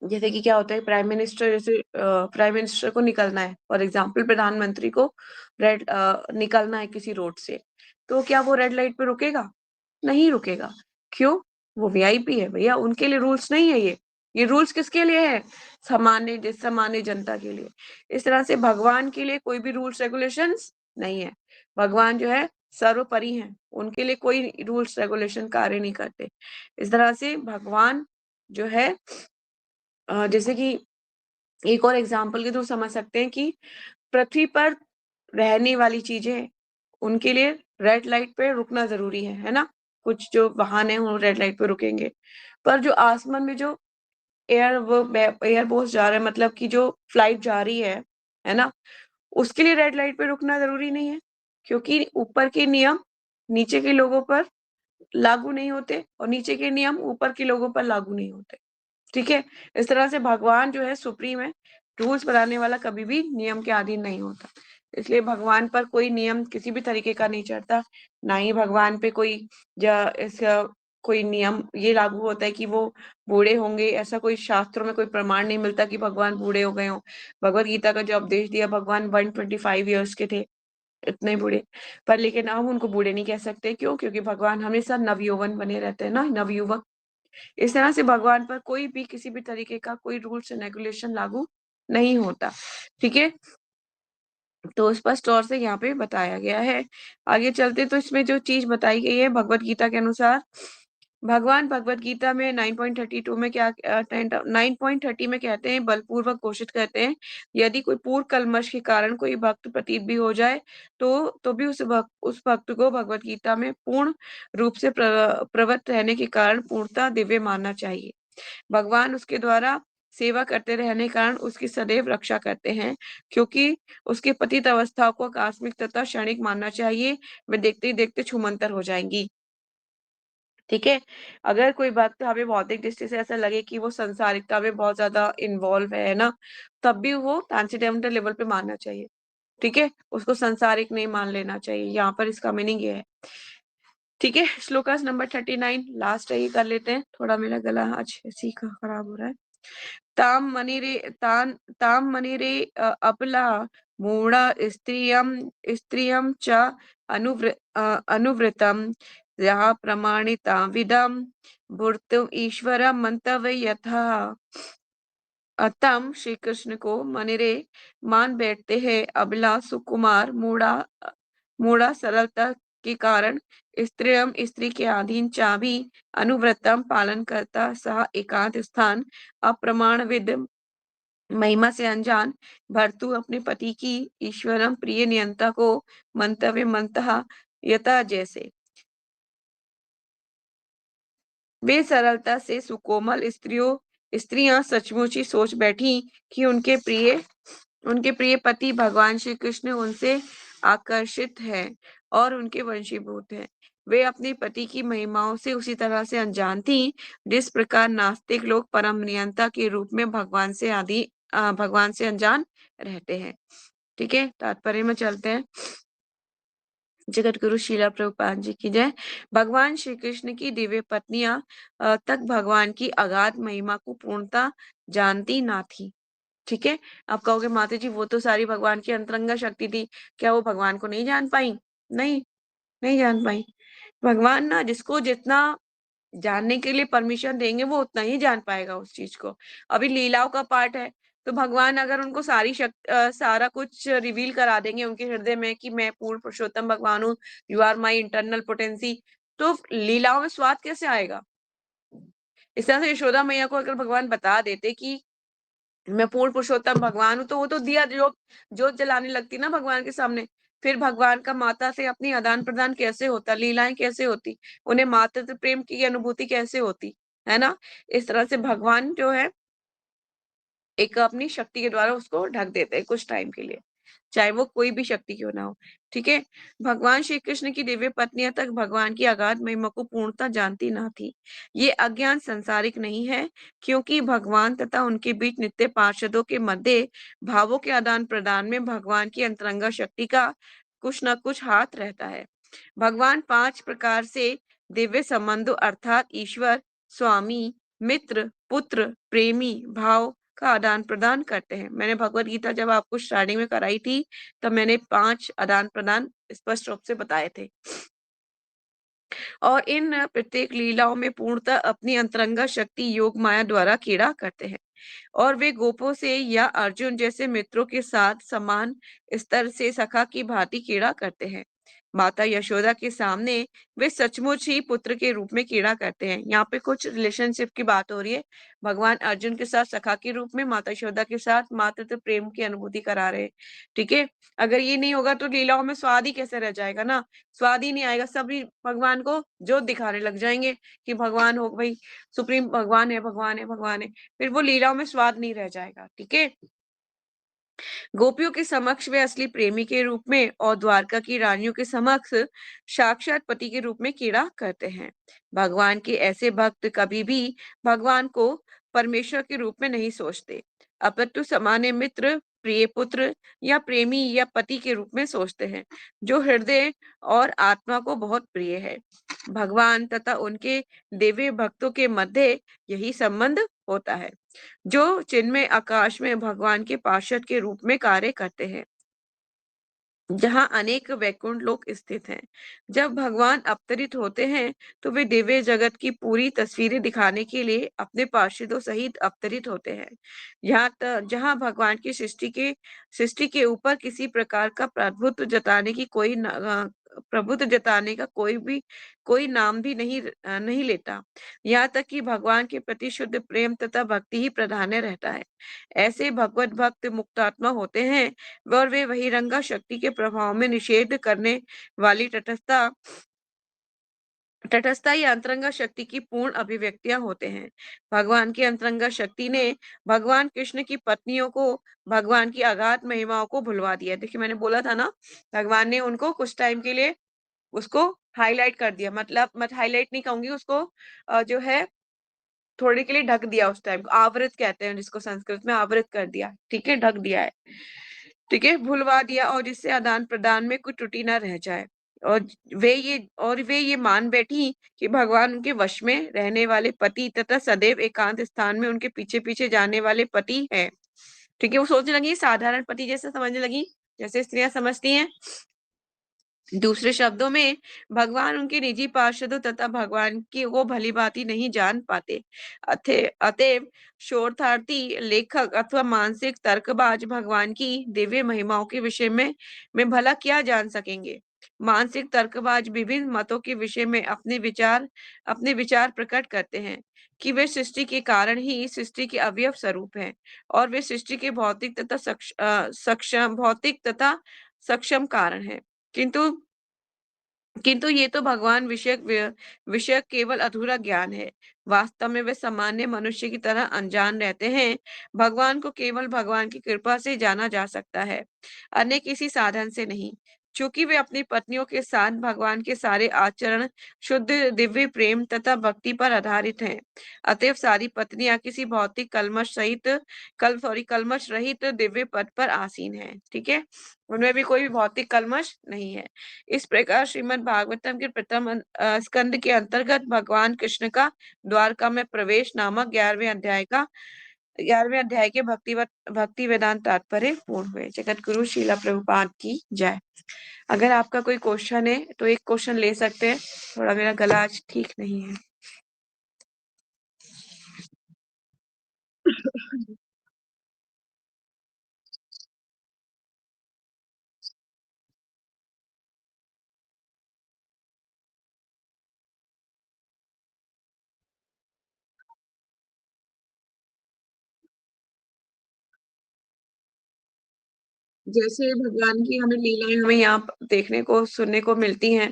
जैसे कि क्या होता है, प्राइम मिनिस्टर को निकलना है, फॉर एग्जाम्पल प्रधानमंत्री को निकलना है किसी रोड से, तो क्या वो रेड लाइट पे रुकेगा? नहीं रुकेगा। क्यों? वो वीआईपी है भैया, उनके लिए रूल्स नहीं है ये रूल्स किसके लिए है? सामान्य जनता के लिए। इस तरह से भगवान के लिए कोई भी रूल्स रेगुलेशंस नहीं है। भगवान जो है सर्वोपरि हैं, उनके लिए कोई रूल्स रेगुलेशन कार्य नहीं करते। इस तरह से भगवान जो है जैसे कि एक और एग्जाम्पल के थ्रू समझ सकते हैं कि पृथ्वी पर रहने वाली चीजें, उनके लिए रेड लाइट पे रुकना जरूरी है ना। कुछ जो वाहन है वो रेड लाइट पे रुकेंगे, पर जो आसमान में जो एयरबोस जा रहा है, मतलब कि जो फ्लाइट जा रही है ना, उसके लिए रेड लाइट पे रुकना जरूरी नहीं है, क्योंकि ऊपर के नियम नीचे के लोगों पर लागू नहीं होते और नीचे के नियम ऊपर के लोगों पर लागू नहीं होते। ठीक है। इस तरह से भगवान जो है सुप्रीम है, रूल्स बनाने वाला कभी भी नियम के अधीन नहीं होता। इसलिए भगवान पर कोई नियम किसी भी तरीके का नहीं चढ़ता, ना ही भगवान पे इसका कोई नियम ये लागू होता है कि वो बूढ़े होंगे। ऐसा कोई शास्त्रों में कोई प्रमाण नहीं मिलता कि भगवान बूढ़े हो गए हों। भगवत गीता का जो उपदेश दिया, भगवान 125 ईयर्स के थे, इतने बूढ़े। पर लेकिन हम उनको बूढ़े नहीं कह सकते, क्यों? क्योंकि भगवान हमेशा नवयौवन बने रहते हैं ना, नवयुवक। इस तरह से भगवान पर कोई भी किसी भी तरीके का कोई रूल्स एंड रेगुलेशन लागू नहीं होता। ठीक है। तो स्पष्ट तौर से यहाँ पे बताया गया है। आगे चलते तो इसमें जो चीज बताई गई है भगवत गीता के अनुसार, भगवान भगवत गीता में 9.32 में 9.30 में कहते हैं, बलपूर्वक घोषित करते हैं, यदि कोई पूर्व कलमश के कारण कोई भक्त प्रतीत भी हो जाए, तो भी उस भक्त को भगवत गीता में पूर्ण रूप से प्रवृत्त रहने के कारण पूर्णतः दिव्य मानना चाहिए। भगवान उसके द्वारा सेवा करते रहने के कारण उसकी सदैव रक्षा करते हैं, क्योंकि उसके पतित अवस्थाओं को आकस्मिक तथा क्षणिक मानना चाहिए। वे देखते ही देखते छूमंतर हो जाएंगी। ठीक है। अगर कोई भक्त हमें भौतिक दृष्टि से ऐसा लगे कि वो संसारिकता में बहुत ज्यादा इन्वॉल्व है ना, तब भी वो ट्रांसेंडेंटल लेवल पे मानना चाहिए। ठीक है, उसको संसारिक नहीं मान लेना चाहिए। यहाँ पर इसका मीनिंग ये है। ठीक है। श्लोकास नंबर 39 लास्ट है, ये कर लेते हैं। थोड़ा मेरा गला आज ऐसे ही खराब हो रहा है। ताम मनिरे अपला मूढ़ा स्त्रियम च अनुवृतम यः प्रमाणिता विदम भूर्तुम ईश्वर मंतव्य यथा। तम श्री कृष्ण को मनिरे मान बैठते हैं। अबला सुकुमार मूढ़ा सरलता के कारण स्त्री के अधीन चाबी अनुव्रतम पालन करता सह एकांत स्थान अप्रमाण विद महिमा से अनजान भर्तु अपने पति की ईश्वरम प्रिय नियंता को मंतव्य मंतः यथा जैसे वे सरलता से सुकोमल स्त्रियां सचमुच ही सोच बैठी कि उनके प्रिय पति भगवान श्री कृष्ण उनसे आकर्षित हैं और उनके वंशीभूत हैं। वे अपने पति की महिमाओं से उसी तरह से अनजान थी, जिस प्रकार नास्तिक लोग परम नियंता के रूप में भगवान से अनजान रहते हैं। ठीक है, तात्पर्य में चलते हैं। जगत गुरु शीला प्रभुपाद जी की जय। भगवान श्री कृष्ण की दिव्य पत्नियां तक भगवान की अगाध महिमा को पूर्णता जानती ना थी। ठीक है। आप कहोगे माता जी वो तो सारी भगवान की अंतरंगा शक्ति थी, क्या वो भगवान को नहीं जान पाई? नहीं, नहीं जान पाई। भगवान ना जिसको जितना जानने के लिए परमिशन देंगे वो उतना ही जान पाएगा उस चीज को। अभी लीलाओं का पार्ट है, तो भगवान अगर उनको सारा कुछ रिवील करा देंगे उनके हृदय में कि मैं पूर्ण पुरुषोत्तम भगवान हूँ, you are my internal potency, तो लीलाओं में स्वाद कैसे आएगा? इस तरह से यशोदा मैया को अगर भगवान बता देते कि मैं पूर्ण पुरुषोत्तम भगवान हूँ, तो वो तो दिया जोत जोत जलाने लगती ना भगवान के सामने। फिर भगवान का माता से अपनी आदान-प्रदान कैसे होता? लीलाएँ कैसे होती? उन्हें मातृत्व प्रेम की अनुभूति कैसे होती? है ना? इस तरह से भगवान जो है एक अपनी शक्ति के द्वारा उसको ढक देते हैं कुछ टाइम के लिए, चाहे वो कोई भी शक्ति क्यों ना हो, ठीक है? भगवान श्री कृष्ण की दिव्य पत्नियाँ तक भगवान की अगाध महिमा को पूर्णतः जानती ना थी। ये अज्ञान सांसारिक नहीं है, क्योंकि भगवान तथा उनके बीच नित्य पार्षदों के मध्य भावों के आदान-प्रदान में भगवान की अंतरंगा शक्ति का कुछ न कुछ हाथ रहता है। भगवान 5 प्रकार से दिव्य संबंधों अर्थात ईश्वर, स्वामी, मित्र, पुत्र, प्रेमी भाव का आदान-प्रदान करते हैं। मैंने भगवत गीता जब आपको स्टार्टिंग में कराई थी, तब मैंने 5 आदान-प्रदान स्पष्ट रूप से बताए थे। और इन प्रत्येक लीलाओं में पूर्णतः अपनी अंतरंगा शक्ति योग माया द्वारा क्रीड़ा करते हैं। और वे गोपों से या अर्जुन जैसे मित्रों के साथ समान स्तर से सखा की भांति क्रीड़ा करते हैं। माता यशोदा के सामने वे सचमुच ही पुत्र के रूप में क्रीड़ा करते हैं। यहाँ पे कुछ रिलेशनशिप की बात हो रही है। भगवान अर्जुन के साथ सखा के रूप में, माता यशोदा के साथ मातृत्व प्रेम की अनुभूति करा रहे हैं। ठीक है? अगर ये नहीं होगा तो लीलाओं में स्वाद ही कैसे रह जाएगा ना? स्वाद ही नहीं आएगा। सभी भगवान को जोत दिखाने लग जाएंगे कि भगवान हो भाई, सुप्रीम भगवान है, भगवान है, भगवान है। फिर वो लीलाओं में स्वाद नहीं रह जाएगा, ठीक है? गोपियों के समक्ष वे असली प्रेमी के रूप में और द्वारका की रानियों के समक्ष साक्षात पति के रूप में क्रीड़ा करते हैं। भगवान के ऐसे भक्त कभी भी भगवान को परमेश्वर के रूप में नहीं सोचते, अपितु सामान्य मित्र, प्रिय पुत्र या प्रेमी या पति के रूप में सोचते हैं, जो हृदय और आत्मा को बहुत प्रिय है। भगवान तथा उनके दिव्य भक्तों के मध्य यही संबंध होता है, जो चिन्मय आकाश में भगवान के पार्षद के रूप में कार्य करते हैं, जहाँ अनेक वैकुंठ लोक स्थित हैं। जब भगवान अवतरित होते हैं, तो वे दिव्य जगत की पूरी तस्वीरें दिखाने के लिए अपने पार्षदों सहित अवतरित होते हैं। जहाँ भगवान की सृष्टि के ऊपर किसी प्रकार का प्रभुत्व जताने का कोई नाम भी नहीं लेता। यहाँ तक कि भगवान के प्रति शुद्ध प्रेम तथा भक्ति ही प्राधान्य रहता है। ऐसे भगवत भक्त मुक्तात्मा होते हैं और वे बहिरंगा शक्ति के प्रभाव में निषेध करने वाली तटस्थता या अंतरंगा शक्ति की पूर्ण अभिव्यक्तियां होते हैं। भगवान की अंतरंगा शक्ति ने भगवान कृष्ण की पत्नियों को भगवान की अगाध महिमाओं को भुलवा दिया। देखिए मैंने बोला था ना, भगवान ने उनको कुछ टाइम के लिए उसको हाईलाइट कर दिया, मतलब मैं हाईलाइट नहीं कहूंगी उसको, जो है थोड़े के लिए ढक दिया, उस टाइम को आवृत कहते हैं जिसको संस्कृत में, आवृत कर दिया, ठीक है, ढक दिया है, ठीक है, भुलवा दिया, और जिससे आदान प्रदान में कोई त्रुटि ना रह जाए। और वे ये मान बैठी कि भगवान उनके वश में रहने वाले पति तथा सदैव एकांत स्थान में उनके पीछे पीछे जाने वाले पति हैं। ठीक है, वो सोचने लगी साधारण पति जैसे समझने लगी, जैसे स्त्रियां समझती हैं। दूसरे शब्दों में भगवान उनके निजी पार्षदों तथा भगवान की वो भली भांति नहीं जान पाते। अतएव शोधार्थी लेखक अथवा मानसिक तर्कबाज भगवान की दिव्य महिमाओं के विषय में भला क्या जान सकेंगे। मानसिक तर्कबाज विभिन्न मतों के विषय में अपने विचार प्रकट करते हैं कि वे सृष्टि के कारण ही सृष्टि के अवयव स्वरूप हैं, और वे सृष्टि के भौतिक तथा सक्षम कारण है। किंतु किंतु ये तो भगवान विषयक केवल अधूरा ज्ञान है। वास्तव में वे सामान्य मनुष्य की तरह अनजान रहते हैं। भगवान को केवल भगवान की कृपा से जाना जा सकता है, अन्य किसी साधन से नहीं। चूंकि वे अपनी पत्नियों के साथ भगवान के सारे आचरण शुद्ध दिव्य प्रेम तथा भक्ति पर आधारित हैं, अतएव सारी पत्नियां किसी भौतिक कलमश रहित दिव्य पद पर आसीन है। ठीक है, उनमें भी कोई भी भौतिक कलमश नहीं है। इस प्रकार श्रीमद् भागवतम के प्रथम स्कंद के अंतर्गत भगवान कृष्ण का द्वारका में प्रवेश नामक 11वें अध्याय के भक्ति वेदांत तात्पर्य पूर्ण हुए। जगत गुरु श्रीला प्रभुपाद की जय। अगर आपका कोई क्वेश्चन है तो एक क्वेश्चन ले सकते हैं, थोड़ा मेरा गला आज ठीक नहीं है। जैसे भगवान की हमें लीलाएं हमें यहाँ देखने को सुनने को मिलती हैं,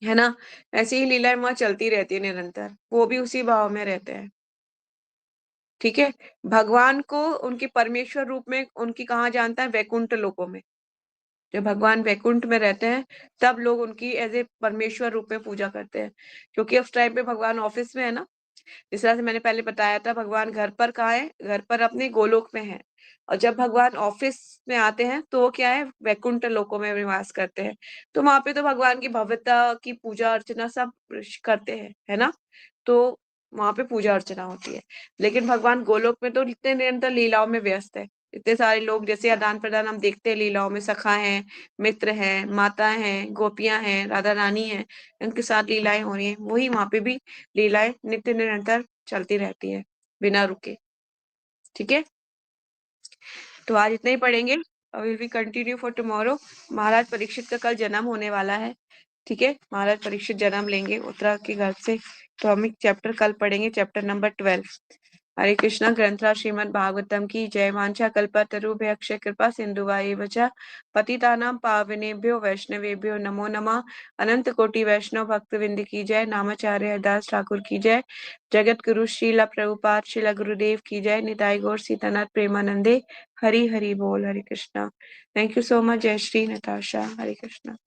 है ना? ऐसी ही लीलाएं वहां चलती रहती है निरंतर, वो भी उसी भाव में रहते हैं। ठीक है, भगवान को उनके परमेश्वर रूप में उनकी कहाँ जानता है, वैकुंठ लोकों में। जब भगवान वैकुंठ में रहते हैं, तब लोग उनकी एज ए परमेश्वर रूप में पूजा करते हैं, क्योंकि उस टाइम पे भगवान ऑफिस में है ना। जिस तरह से मैंने पहले बताया था, भगवान घर पर कहाँ है, घर पर अपने गोलोक में है। और जब भगवान ऑफिस में आते हैं तो वो क्या है, वैकुंठ लोकों में निवास करते हैं। तो वहां पे तो भगवान की भव्यता की पूजा अर्चना सब करते हैं, है ना। तो वहां पे पूजा अर्चना होती है। लेकिन भगवान गोलोक में तो इतने निरंतर लीलाओं में व्यस्त है। इतने सारे लोग जैसे आदान प्रदान हम देखते हैं लीलाओं में, सखा हैं, मित्र हैं, माताएं हैं, गोपियां हैं, राधा रानी हैं, इनके साथ लीलाएं हो रही हैं। वही वहां पे भी लीलाएं नित्य निरंतर चलती रहती है, बिना रुके। ठीक है, तो आज इतना ही पढ़ेंगे। Will be continue for tomorrow. Maharaj Parikshit का कल जन्म होने वाला है। ठीक है, महाराज परीक्षित जन्म लेंगे उत्तरा के घर से। तो हम एक चैप्टर कल पढ़ेंगे, चैप्टर नंबर 12। हरे कृष्णा। ग्रंथराज श्रीमद् भागवतम की जय। वांछा कल्पतरुभ्य अक्षय कृपा सिंधुवाएव च पतितानां पावनेभ्यो वैष्णवेभ्यो नमो नमः। अनंत कोटि वैष्णव भक्तविंद की जय। नामाचार्य हरदास ठाकुर की जय। जगत गुरु श्रीला प्रभुपाद श्रीला गुरुदेव की जय। निताई गौर सीतानाथ प्रेमानंदे। हरि हरि बोल। Hare Krishna. Thank you so much. जय श्री नताशा। हरे कृष्णा।